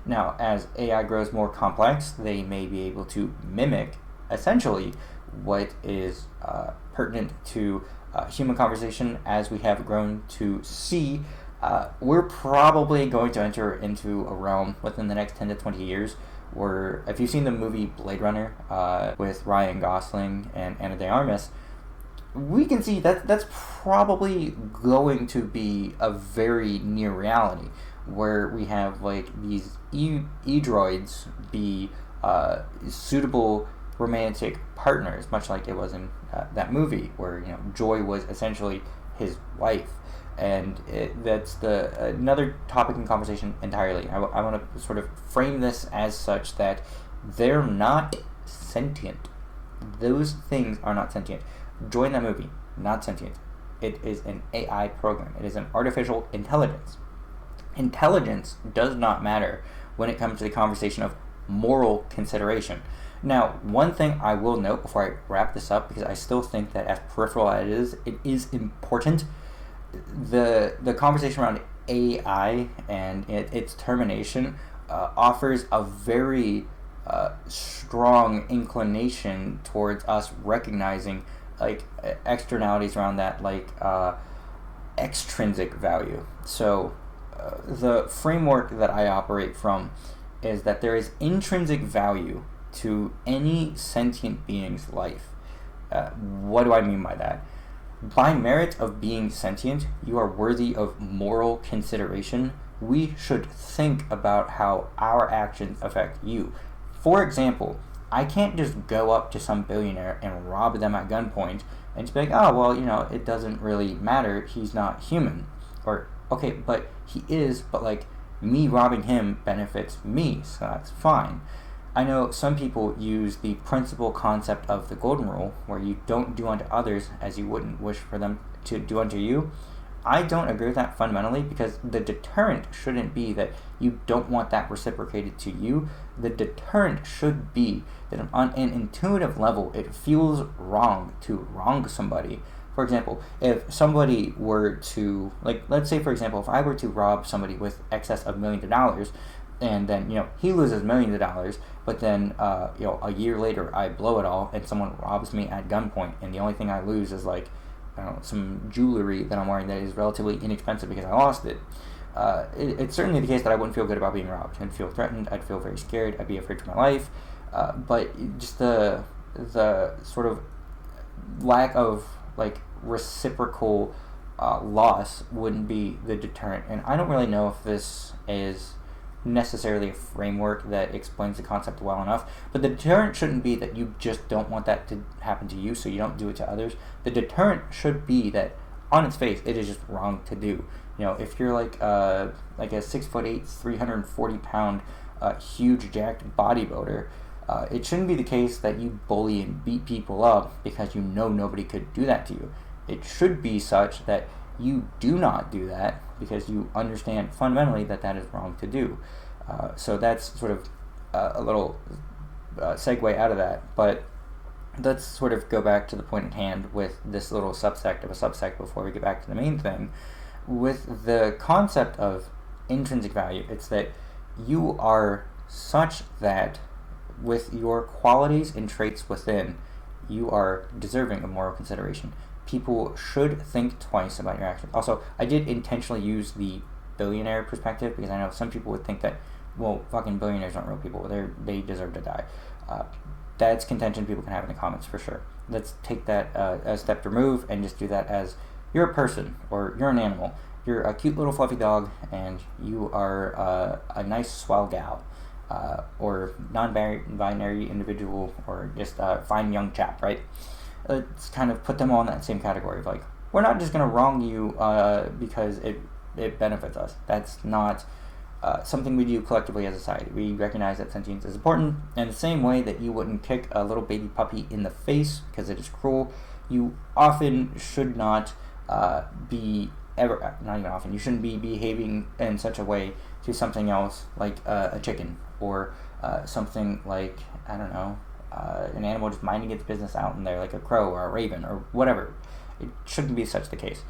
Now, as AI grows more complex, they may be able to mimic, essentially, what is pertinent to human conversation as we have grown to see. We're probably going to enter into a realm within the next 10 to 20 years where, if you've seen the movie Blade Runner with Ryan Gosling and Ana de Armas, we can see that that's probably going to be a very near reality, where we have like these e-droids be suitable romantic partners, much like it was in that movie, where Joy was essentially his wife. And that's another topic in conversation entirely. I want to sort of frame this as such that they're not sentient. Those things are not sentient. Joy in that movie, not sentient. It is an AI program. It is an artificial intelligence. Intelligence does not matter when it comes to the conversation of moral consideration. Now, one thing I will note before I wrap this up, because I still think that as peripheral as it is important, the conversation around AI and its termination offers a very strong inclination towards us recognizing like externalities around that, like extrinsic value. So the framework that I operate from is that there is intrinsic value to any sentient being's life. What do I mean by that? By merit of being sentient, you are worthy of moral consideration. We should think about how our actions affect you. For example, I can't just go up to some billionaire and rob them at gunpoint and just be like, oh, well, it doesn't really matter, he's not human. Or, okay, but he is, but like, me robbing him benefits me, so that's fine. I know some people use the principal concept of the golden rule, where you don't do unto others as you wouldn't wish for them to do unto you. I don't agree with that fundamentally, because the deterrent shouldn't be that you don't want that reciprocated to you. The deterrent should be that on an intuitive level, it feels wrong to wrong somebody. For example, if somebody were to, let's say, for example, if I were to rob somebody with excess of millions of dollars, and then, he loses millions of dollars, but then, a year later, I blow it all, and someone robs me at gunpoint, and the only thing I lose is, some jewelry that I'm wearing that is relatively inexpensive because I lost it. It's certainly the case that I wouldn't feel good about being robbed. I'd feel threatened, I'd feel very scared, I'd be afraid for my life, but just the sort of lack of, reciprocal loss wouldn't be the deterrent. And I don't really know if this is necessarily a framework that explains the concept well enough, but the deterrent shouldn't be that you just don't want that to happen to you, so you don't do it to others. The deterrent should be that on its face it is just wrong to do. If you're like a 6'8", 340-pound huge jacked bodybuilder, it shouldn't be the case that you bully and beat people up because you know nobody could do that to you. It should be such that you do not do that because you understand fundamentally that that is wrong to do. So that's sort of a little segue out of that. But let's sort of go back to the point at hand with this little subsect of a subsect before we get back to the main thing. With the concept of intrinsic value, it's that you are such that with your qualities and traits within, you are deserving of moral consideration. People should think twice about your actions. Also, I did intentionally use the billionaire perspective because I know some people would think that, well, fucking billionaires aren't real people. They deserve to die. That's contention people can have in the comments for sure. Let's take that a step to remove and just do that as you're a person or you're an animal. You're a cute little fluffy dog and you are a nice swell gal or non-binary individual or just a fine young chap, right? Let's kind of put them all in that same category of like, we're not just going to wrong you because it benefits us. That's not something we do collectively as a society. We recognize that sentience is important, and the same way that you wouldn't kick a little baby puppy in the face because it is cruel, you often should not be ever, not even often, you shouldn't be behaving in such a way to something else like a chicken or something like, I don't know, an animal just minding its business out in there like a crow or a raven or whatever. It shouldn't be such the case.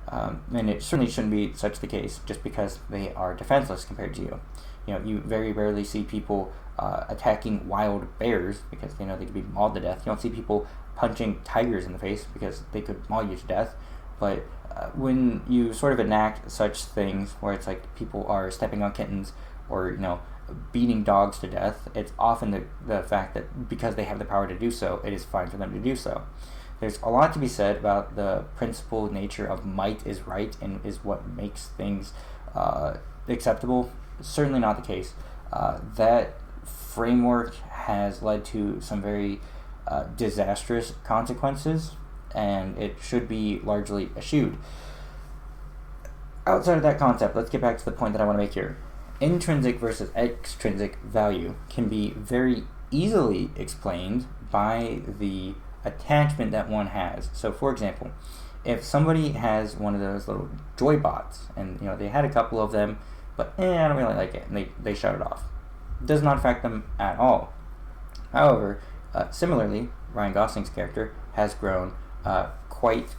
And it certainly shouldn't be such the case just because they are defenseless compared to you. You know, you very rarely see people attacking wild bears because they know they could be mauled to death. You don't see people punching tigers in the face because they could maul you to death. But when you sort of enact such things where it's like people are stepping on kittens or, you know, beating dogs to death, it's often the fact that because they have the power to do so, it is fine for them to do so. There's a lot to be said about the principled nature of might is right and is what makes things acceptable. Certainly not the case. That framework has led to some very disastrous consequences, and it should be largely eschewed. Outside of that concept, let's get back to the point that I want to make here. Intrinsic versus extrinsic value can be very easily explained by the attachment that one has. So, for example, if somebody has one of those little joy bots, and you know they had a couple of them, but I don't really like it, and they shut it off. It does not affect them at all. However, similarly, Ryan Gosling's character has grown quite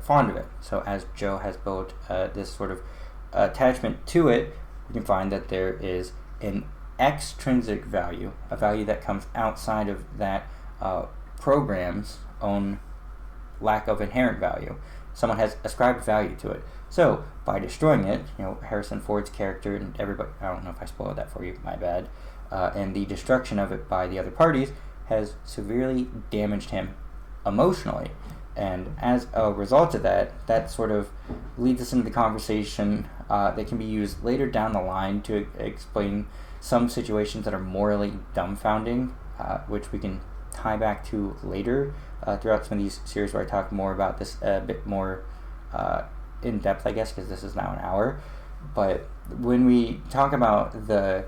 fond of it. So, as Joe has built this sort of attachment to it, we can find that there is an extrinsic value, a value that comes outside of that program's own lack of inherent value. Someone has ascribed value to it. So by destroying it, you know, Harrison Ford's character and everybody, I don't know if I spoiled that for you, my bad, and the destruction of it by the other parties has severely damaged him emotionally. And as a result of that, that sort of leads us into the conversation that can be used later down the line to explain some situations that are morally dumbfounding, which we can tie back to later throughout some of these series where I talk more about this a bit more in depth, I guess, because this is now an hour. But when we talk about the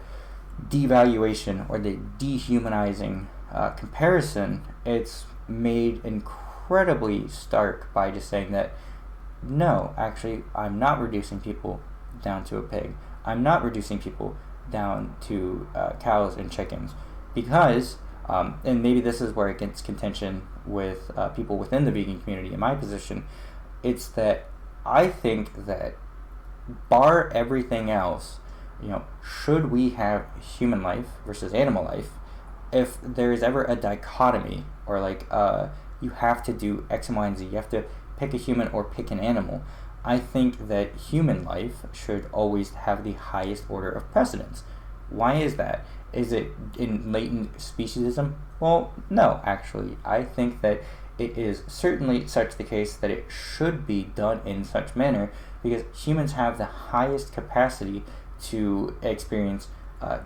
devaluation or the dehumanizing comparison, it's made incredibly stark by just saying that, no, actually, I'm not reducing people down to a pig. I'm not reducing people down to cows and chickens because and maybe this is where it gets contention with people within the vegan community in my position. It's that I think that bar everything else, you know, should we have human life versus animal life, if there is ever a dichotomy or like you have to do X and Y and Z, you have to pick a human or pick an animal, I think that human life should always have the highest order of precedence. Why is that? Is it in latent speciesism? Well, no, actually. I think that it is certainly such the case that it should be done in such manner because humans have the highest capacity to experience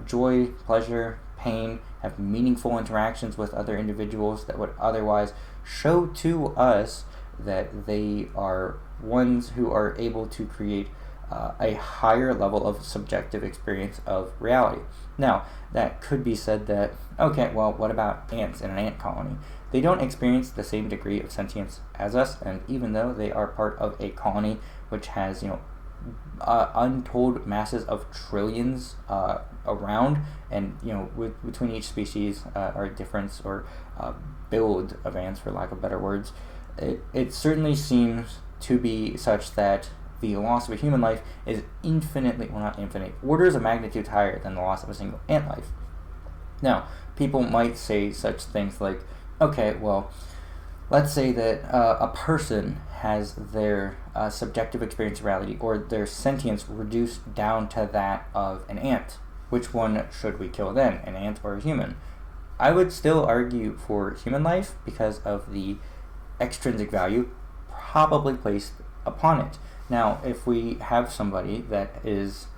joy, pleasure, pain, have meaningful interactions with other individuals that would otherwise show to us that they are ones who are able to create a higher level of subjective experience of reality. Now, that could be said that, okay, well, what about ants in an ant colony? They don't experience the same degree of sentience as us, and even though they are part of a colony which has, untold masses of trillions around, and between each species are difference or build of ants, for lack of better words, it certainly seems to be such that the loss of a human life is infinitely, well, not infinite, orders of magnitude higher than the loss of a single ant life. Now, people might say such things like, okay, well, let's say that a person has their subjective experience of reality or their sentience reduced down to that of an ant. Which one should we kill then, an ant or a human? I would still argue for human life because of the extrinsic value probably placed upon it. Now, if we have somebody that is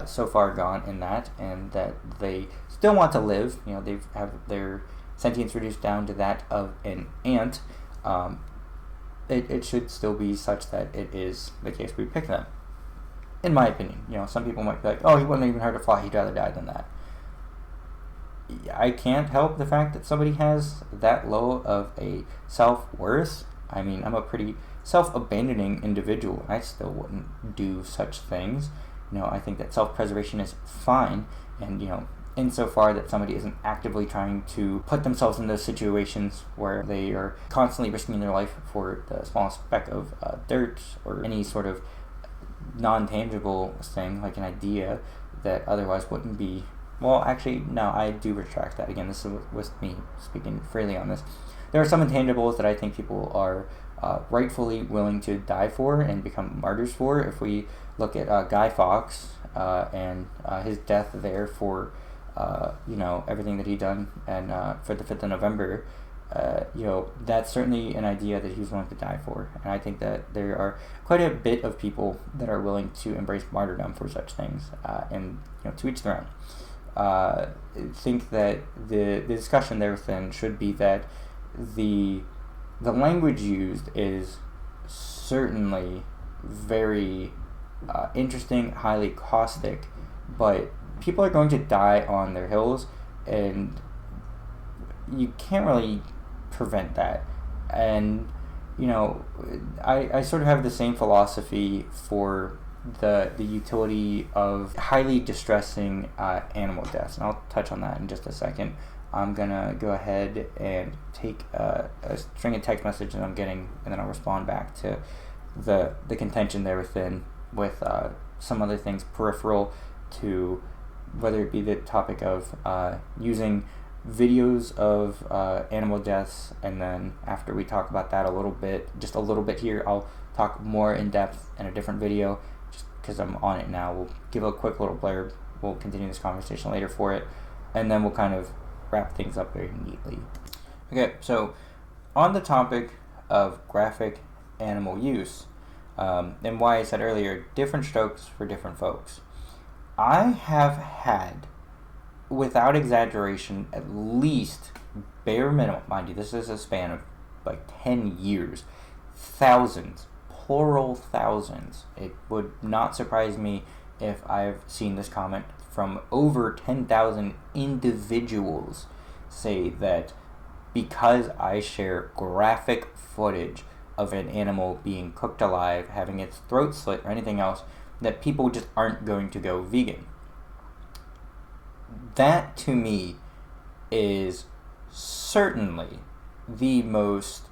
so far gone in that, and that they still want to live, they have their sentience reduced down to that of an ant, it should still be such that it is the case we pick them. In my opinion, some people might be like, oh, he wouldn't even hurt a fly, he'd rather die than that. I can't help the fact that somebody has that low of a self-worth. I mean, I'm a pretty self-abandoning individual. I still wouldn't do such things. I think that self-preservation is fine, and, insofar that somebody isn't actively trying to put themselves in those situations where they are constantly risking their life for the smallest speck of dirt or any sort of non-tangible thing, like an idea that otherwise wouldn't be. Well, actually, no, I do retract that. Again, this is with me speaking freely on this. There are some intangibles that I think people are rightfully willing to die for and become martyrs for. If we look at Guy Fawkes and his death there for everything that he done, and for the 5th of November, that's certainly an idea that he was willing to die for. And I think that there are quite a bit of people that are willing to embrace martyrdom for such things, and to each their own. I think that the discussion there then should be that the language used is certainly very interesting, highly caustic, but people are going to die on their hills, and you can't really prevent that. And I sort of have the same philosophy for the utility of highly distressing animal deaths, and I'll touch on that in just a second. I'm gonna go ahead and take a string of text messages I'm getting, and then I'll respond back to the contention there within, with some other things peripheral to whether it be the topic of using videos of animal deaths, and then after we talk about that just a little bit here, I'll talk more in depth in a different video, just because I'm on it now. We'll give a quick little blurb, we'll continue this conversation later for it, and then we'll kind of wrap things up very neatly. Okay, so on the topic of graphic animal use, and why I said earlier, different strokes for different folks. I have had, without exaggeration, at least bare minimum, mind you, this is a span of like 10 years, thousands, plural thousands. It would not surprise me if I've seen this comment from over 10,000 individuals say that because I share graphic footage of an animal being cooked alive, having its throat slit, or anything else, that people just aren't going to go vegan. That, to me, is certainly the most...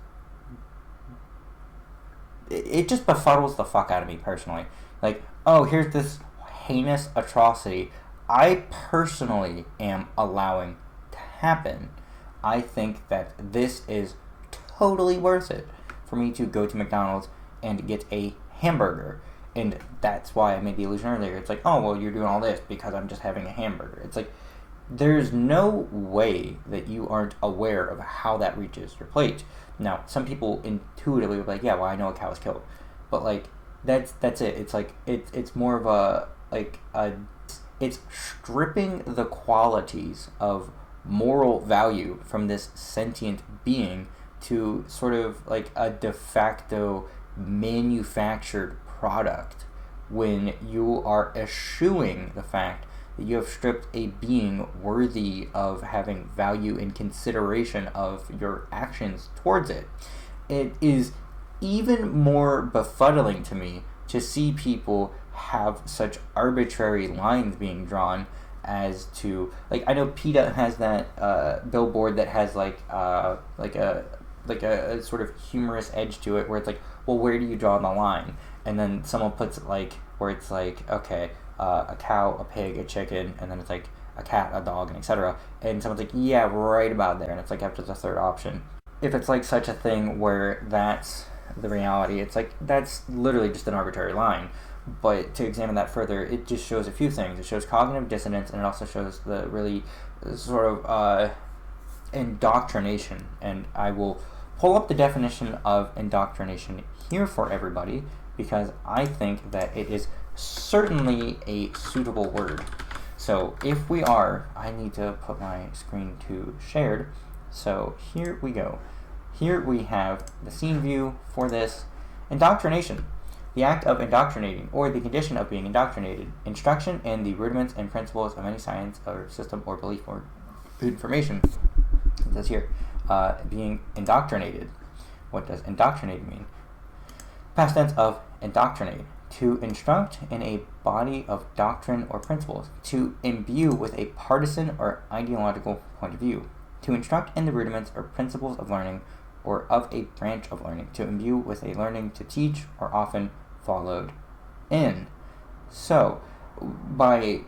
It just befuddles the fuck out of me personally. Like, oh, here's this heinous atrocity I personally am allowing to happen. I think that this is totally worth it for me to go to McDonald's and get a hamburger. And that's why I made the illusion earlier. It's like, oh, well, you're doing all this because I'm just having a hamburger. It's like, there's no way that you aren't aware of how that reaches your plate. Now, some people intuitively will be like, yeah, well, I know a cow was killed. But, like, that's it. It's like, it's more of a, like, it's stripping the qualities of moral value from this sentient being to sort of like a de facto manufactured product when you are eschewing the fact that you have stripped a being worthy of having value and consideration of your actions towards it. It is even more befuddling to me to see people have such arbitrary lines being drawn as to, like, I know PETA has that billboard that has like a sort of humorous edge to it, where it's like, well, where do you draw the line? And then someone puts it like where it's like, okay, a cow, a pig, a chicken, and then it's like a cat, a dog, and etc. And someone's like, yeah, right about there, and it's like after the third option. If it's like such a thing where that's the reality, it's like that's literally just an arbitrary line. But to examine that further, it just shows a few things. It shows cognitive dissonance, and it also shows the really sort of indoctrination. And I will pull up the definition of indoctrination here for everybody, because I think that it is certainly a suitable word. So if we are, I need to put my screen to shared. So here we go. Here we have the scene view for this. Indoctrination. The act of indoctrinating, or the condition of being indoctrinated. Instruction in the rudiments and principles of any science or system or belief or information. It says here, being indoctrinated. What does indoctrinate mean? Past tense of indoctrinate. To instruct in a body of doctrine or principles. To imbue with a partisan or ideological point of view. To instruct in the rudiments or principles of learning, or of a branch of learning. To imbue with a learning to teach, or often followed in. So, by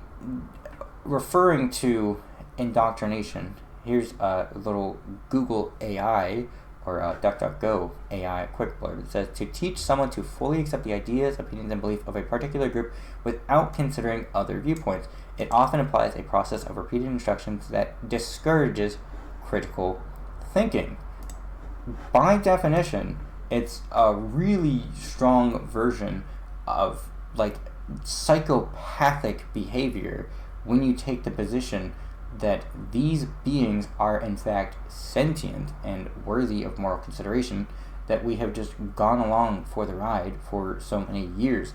referring to indoctrination, here's a little Google AI or DuckDuckGo AI quick blurb. It says, to teach someone to fully accept the ideas, opinions, and beliefs of a particular group without considering other viewpoints. It often implies a process of repeated instructions that discourages critical thinking. By definition, it's a really strong version of like psychopathic behavior when you take the position that these beings are in fact sentient and worthy of moral consideration, that we have just gone along for the ride for so many years.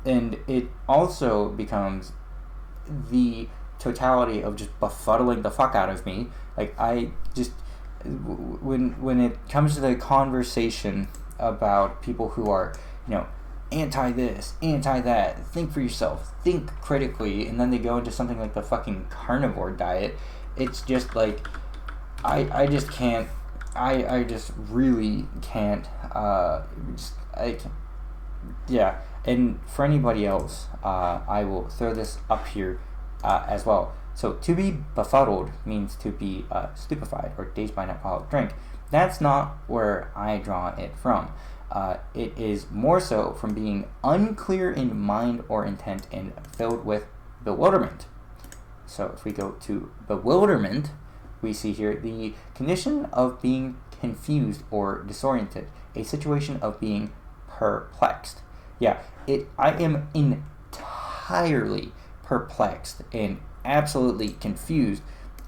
And it also becomes the totality of just befuddling the fuck out of me. Like, I just, when it comes to the conversation about people who are, anti this, anti that, think for yourself, think critically, and then they go into something like the fucking carnivore diet, it's just like, I just can't, I just really can't, yeah. And for anybody else, I will throw this up here as well. So to be befuddled means to be stupefied or dazed by an alcoholic drink. That's not where I draw it from. It is more so from being unclear in mind or intent and filled with bewilderment. So if we go to bewilderment, we see here the condition of being confused or disoriented, a situation of being perplexed. Yeah, I am entirely perplexed and absolutely confused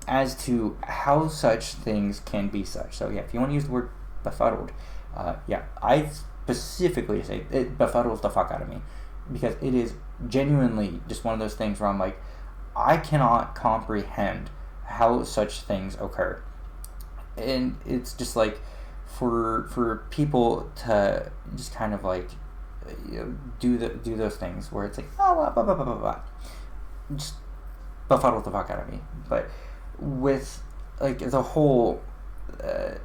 as to how such things can be such. So yeah, if you want to use the word befuddled, I specifically say it befuddles the fuck out of me, because it is genuinely just one of those things where I'm like, I cannot comprehend how such things occur. And it's just like, for people to just kind of like do those things where it's like, oh, blah, blah, blah, blah, blah, just befuddles the fuck out of me. But with like the whole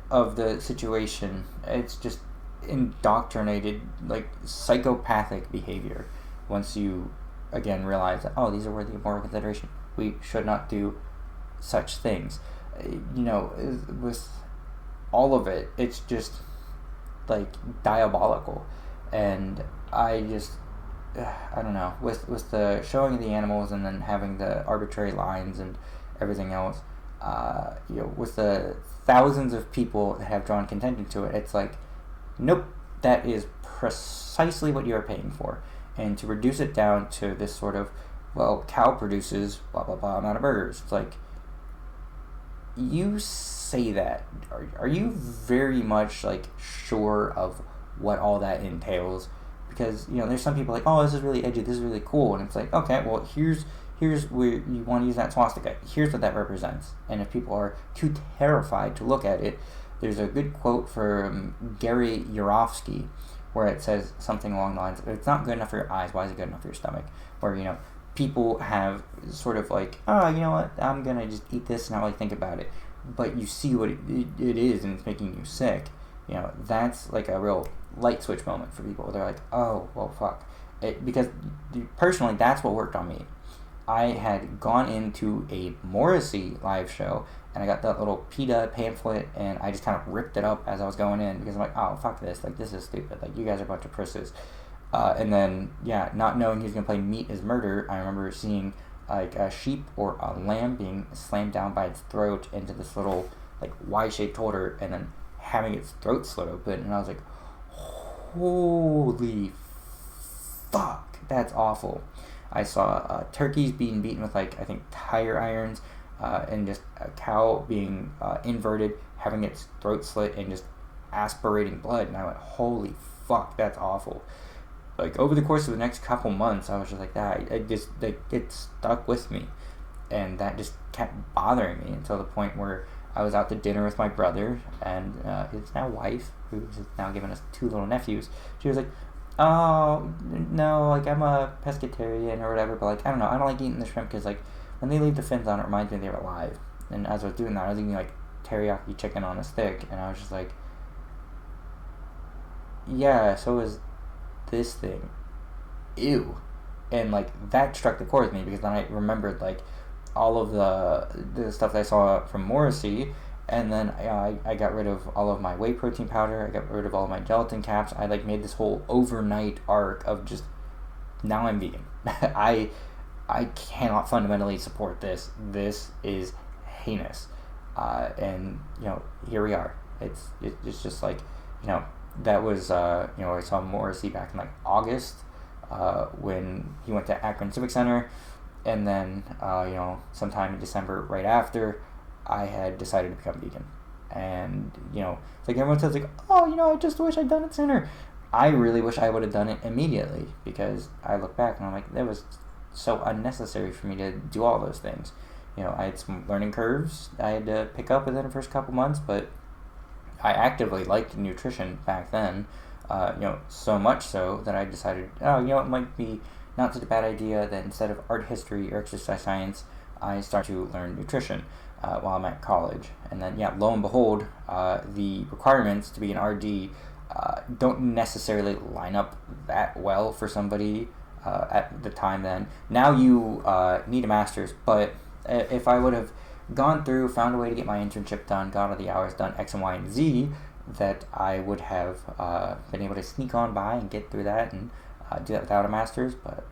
of the situation, it's just indoctrinated, like psychopathic behavior. Once you again realize that, oh, these are worthy of moral consideration, we should not do such things. With all of it, it's just like diabolical. And I don't know, with the showing of the animals and then having the arbitrary lines and everything else, with the thousands of people that have drawn contention to it, it's like, nope, that is precisely what you are paying for. And to reduce it down to this sort of, well, cow produces blah blah blah amount of burgers, it's like, you say that, are you very much like sure of what all that entails? because there's some people like, oh, this is really edgy, this is really cool, and it's like, okay, well, here's where you want to use that swastika. Here's what that represents. And if people are too terrified to look at it, there's a good quote from Gary Yourofsky where it says something along the lines, it's not good enough for your eyes, why is it good enough for your stomach? Where, people have sort of like, oh, you know what, I'm going to just eat this and not really think about it. But you see what it is, and it's making you sick. That's like a real light switch moment for people. They're like, oh, well, fuck. Because personally, that's what worked on me. I had gone into a Morrissey live show, and I got that little PETA pamphlet, and I just kind of ripped it up as I was going in, because I'm like, oh, fuck this, like, this is stupid, like, you guys are a bunch of prisses. And then, not knowing he was going to play Meat is Murder, I remember seeing, like, a sheep or a lamb being slammed down by its throat into this little, like, Y-shaped holder, and then having its throat slit open, and I was like, holy fuck, that's awful. I saw turkeys being beaten with, like, I think tire irons, and just a cow being inverted, having its throat slit and just aspirating blood, and I went, holy fuck, that's awful. Like, over the course of the next couple months, I was just like, that, it stuck with me, and that just kept bothering me until the point where I was out to dinner with my brother and his now wife, who's now given us 2 little nephews. She was like, oh, no, like, I'm a pescatarian or whatever, but, like, I don't know, I don't like eating the shrimp because, like, when they leave the fins on, it reminds me they're alive. And as I was doing that, I was eating, like, teriyaki chicken on a stick, and I was just like, yeah, so is this thing. Ew. And, like, that struck the chord with me, because then I remembered, like, all of the stuff that I saw from Morrissey, and then I got rid of all of my whey protein powder, I got rid of all of my gelatin caps, I, like, made this whole overnight arc of just, now I'm vegan. I cannot fundamentally support this. This is heinous. And, here we are. It's just like, that was, I saw Morrissey back in, like, August, when he went to Akron Civic Center, and then, sometime in December right after, I had decided to become vegan. And, it's like everyone says, like, oh, I just wish I'd done it sooner. I really wish I would have done it immediately, because I look back and I'm like, that was so unnecessary for me to do all those things. I had some learning curves I had to pick up within the first couple months, but I actively liked nutrition back then, so much so that I decided, it might be not such a bad idea that instead of art history or exercise science, I start to learn nutrition while I'm at college. And then, lo and behold, the requirements to be an RD don't necessarily line up that well for somebody at the time then. Now you need a master's, but if I would have gone through, found a way to get my internship done, got all the hours done, X and Y and Z, that I would have been able to sneak on by and get through that and do that without a master's. But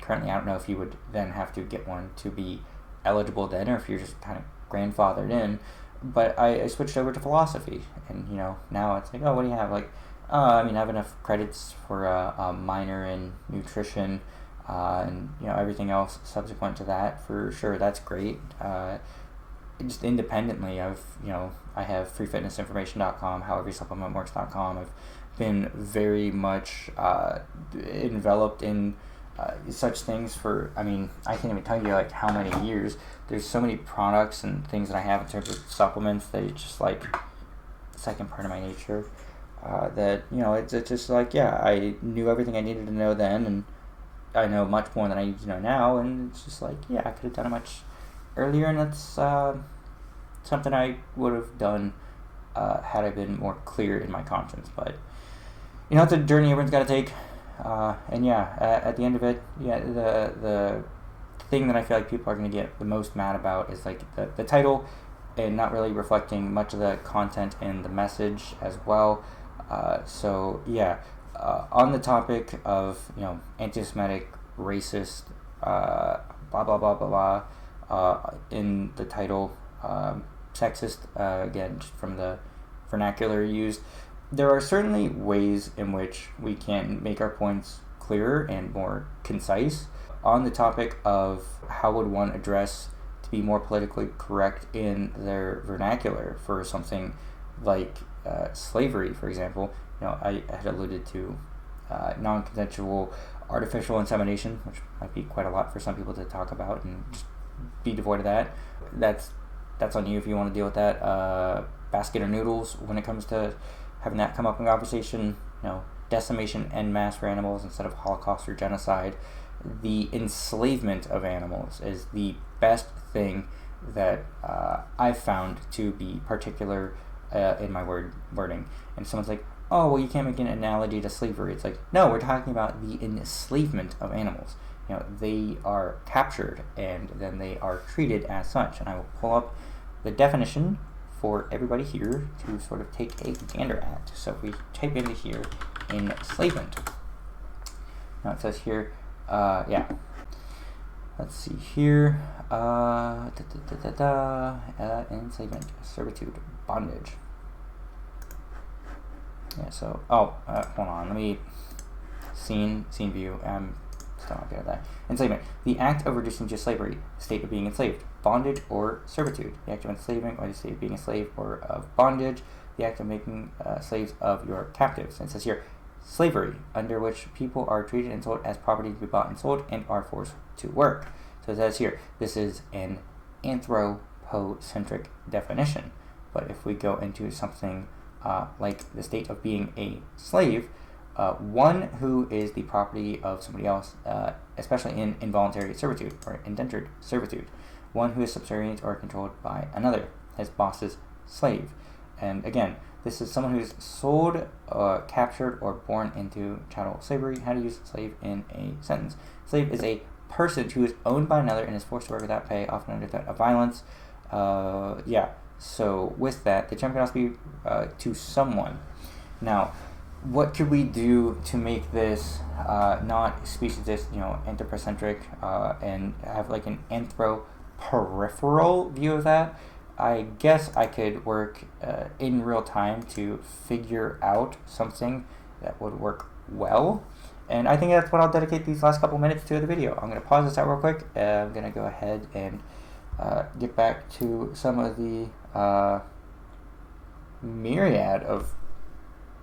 currently I don't know if you would then have to get one to be eligible then, or if you're just kind of grandfathered in. But I switched over to philosophy, and now it's like, oh, what do you have? Like, I have enough credits for a minor in nutrition, and everything else subsequent to that, for sure. That's great. Just independently, I have freefitnessinformation.com, howeverysupplementworks.com. I've been very much enveloped in such things for, I can't even tell you, like, how many years. There's so many products and things that I have in terms of supplements that it's just, like, the second part of my nature. That, it's just like, I knew everything I needed to know then, and I know much more than I need to know now, and it's just like, I could have done it much earlier, and that's something I would have done had I been more clear in my conscience. But, it's a journey everyone's got to take, and at the end of it, the thing that I feel like people are going to get the most mad about is, like, the title, and not really reflecting much of the content and the message as well. On the topic of, anti-Semitic, racist, blah, blah, blah, blah, blah, in the title, sexist, again, just from the vernacular used, there are certainly ways in which we can make our points clearer and more concise. On the topic of how would one address to be more politically correct in their vernacular for something like slavery, for example, I had alluded to non-consensual artificial insemination, which might be quite a lot for some people to talk about, and just be devoid of that. That's on you if you want to deal with that. Basket of noodles when it comes to having that come up in conversation. Decimation en masse for animals instead of holocaust or genocide. The enslavement of animals is the best thing that I've found to be particular in my wording. And someone's like, oh, well, you can't make an analogy to slavery. It's like, no, we're talking about the enslavement of animals. They are captured and then they are treated as such. And I will pull up the definition for everybody here to sort of take a gander at. So if we type into here, enslavement. Now it says here, let's see here, enslavement, servitude, bondage. Yeah, so, hold on, let me, scene view, I'm still not good at that. Enslavement, the act of reducing to slavery, state of being enslaved, bondage or servitude, the act of enslaving or the state of being a slave or of bondage, the act of making slaves of your captives. And it says here, slavery, under which people are treated and sold as property to be bought and sold and are forced to work. So it says here, this is an anthropocentric definition. But if we go into something like the state of being a slave, one who is the property of somebody else, especially in involuntary servitude or indentured servitude, one who is subservient or controlled by another, his boss's slave. And again, this is someone who is sold, captured, or born into chattel slavery. How to use slave in a sentence. Slave is a person who is owned by another and is forced to work without pay, often under threat of violence. So with that, the term can also be to someone. Now, what could we do to make this not speciesist, anthropocentric, and have like an anthroperipheral view of that? I guess I could work in real time to figure out something that would work well. And I think that's what I'll dedicate these last couple minutes to the video. I'm going to pause this out real quick. I'm going to go ahead and get back to some of the myriad of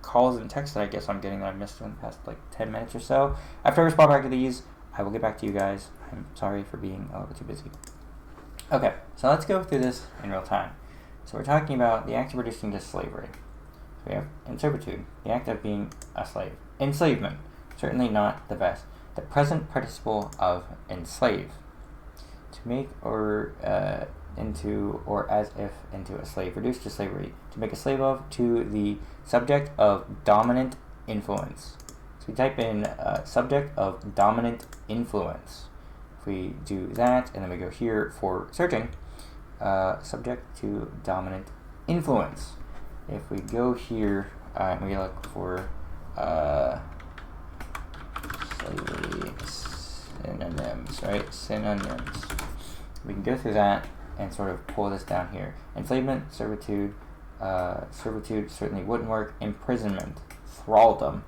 calls and texts that I guess I'm getting that I missed in the past 10 minutes or so. After I respond back to these, I will get back to you guys. I'm sorry for being a little bit too busy. Okay, so let's go through this in real time. So we're talking about the act of reducing to slavery. So we have servitude, the act of being a slave. Enslavement, certainly not the best. The present participle of enslave. To make or into or as if into a slave. Reduced to slavery. To make a slave of, to the subject of dominant influence. So we type in subject of dominant influence. We do that, and then we go here for searching, subject to dominant influence. If we go here, we look for slavery synonyms, right? Synonyms. We can go through that and sort of pull this down here. Enslavement, servitude, servitude certainly wouldn't work. Imprisonment, thraldom.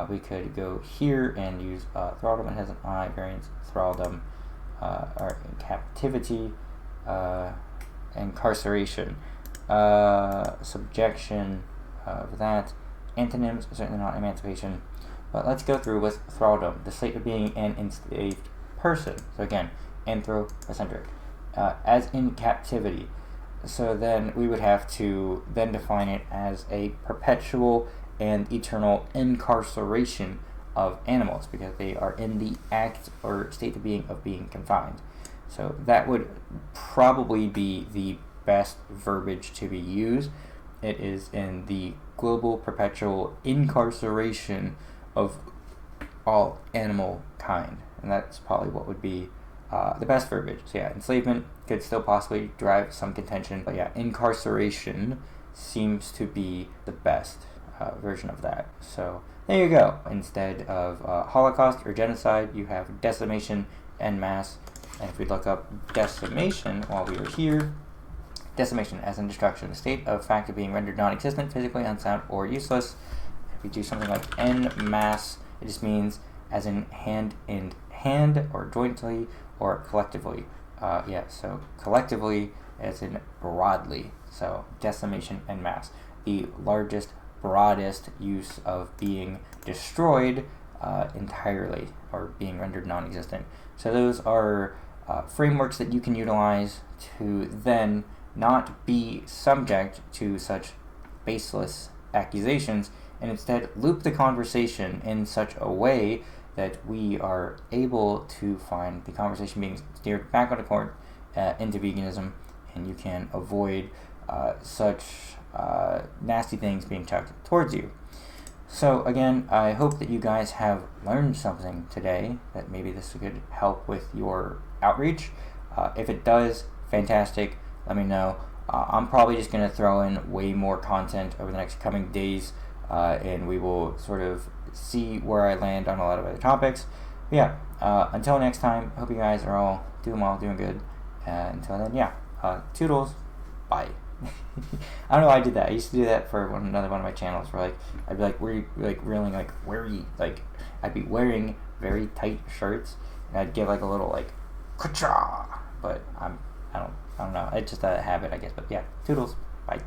We could go here and use thraldom. It has an I variance. Thraldom, or captivity, incarceration, subjection of that. Antonyms, certainly not emancipation. But let's go through with thraldom, the state of being an enslaved person. So again, anthropocentric, as in captivity. So then we would have to then define it as a perpetual and eternal incarceration of animals, because they are in the act or state of being confined. So that would probably be the best verbiage to be used. It is in the global perpetual incarceration of all animal kind, and that's probably what would be the best verbiage. So yeah, enslavement could still possibly drive some contention, but yeah, incarceration seems to be the best version of that. So there you go. Instead of holocaust or genocide, you have decimation en masse. And if we look up decimation while we are here, decimation as in destruction, the state of fact of being rendered non-existent, physically unsound, or useless. If we do something like en masse, it just means as in hand in hand, or jointly, or collectively. So collectively as in broadly. So decimation en masse. The largest broadest use of being destroyed entirely, or being rendered non-existent. So those are frameworks that you can utilize to then not be subject to such baseless accusations, and instead loop the conversation in such a way that we are able to find the conversation being steered back on the court into veganism, and you can avoid such nasty things being chucked towards you. So again, I hope that you guys have learned something today, that maybe this could help with your outreach. If it does, fantastic, let me know. I'm probably just going to throw in way more content over the next coming days, and we will sort of see where I land on a lot of other topics. But yeah, until next time, hope you guys are all doing well, doing good. Until then, yeah, toodles, bye. I don't know why I did that. I used to do that for another one of my channels, where like I'd be like reeling like I'd be wearing very tight shirts, and I'd give like a little like ka-cha, but I don't know. It's just a habit, I guess. But yeah, toodles, bye.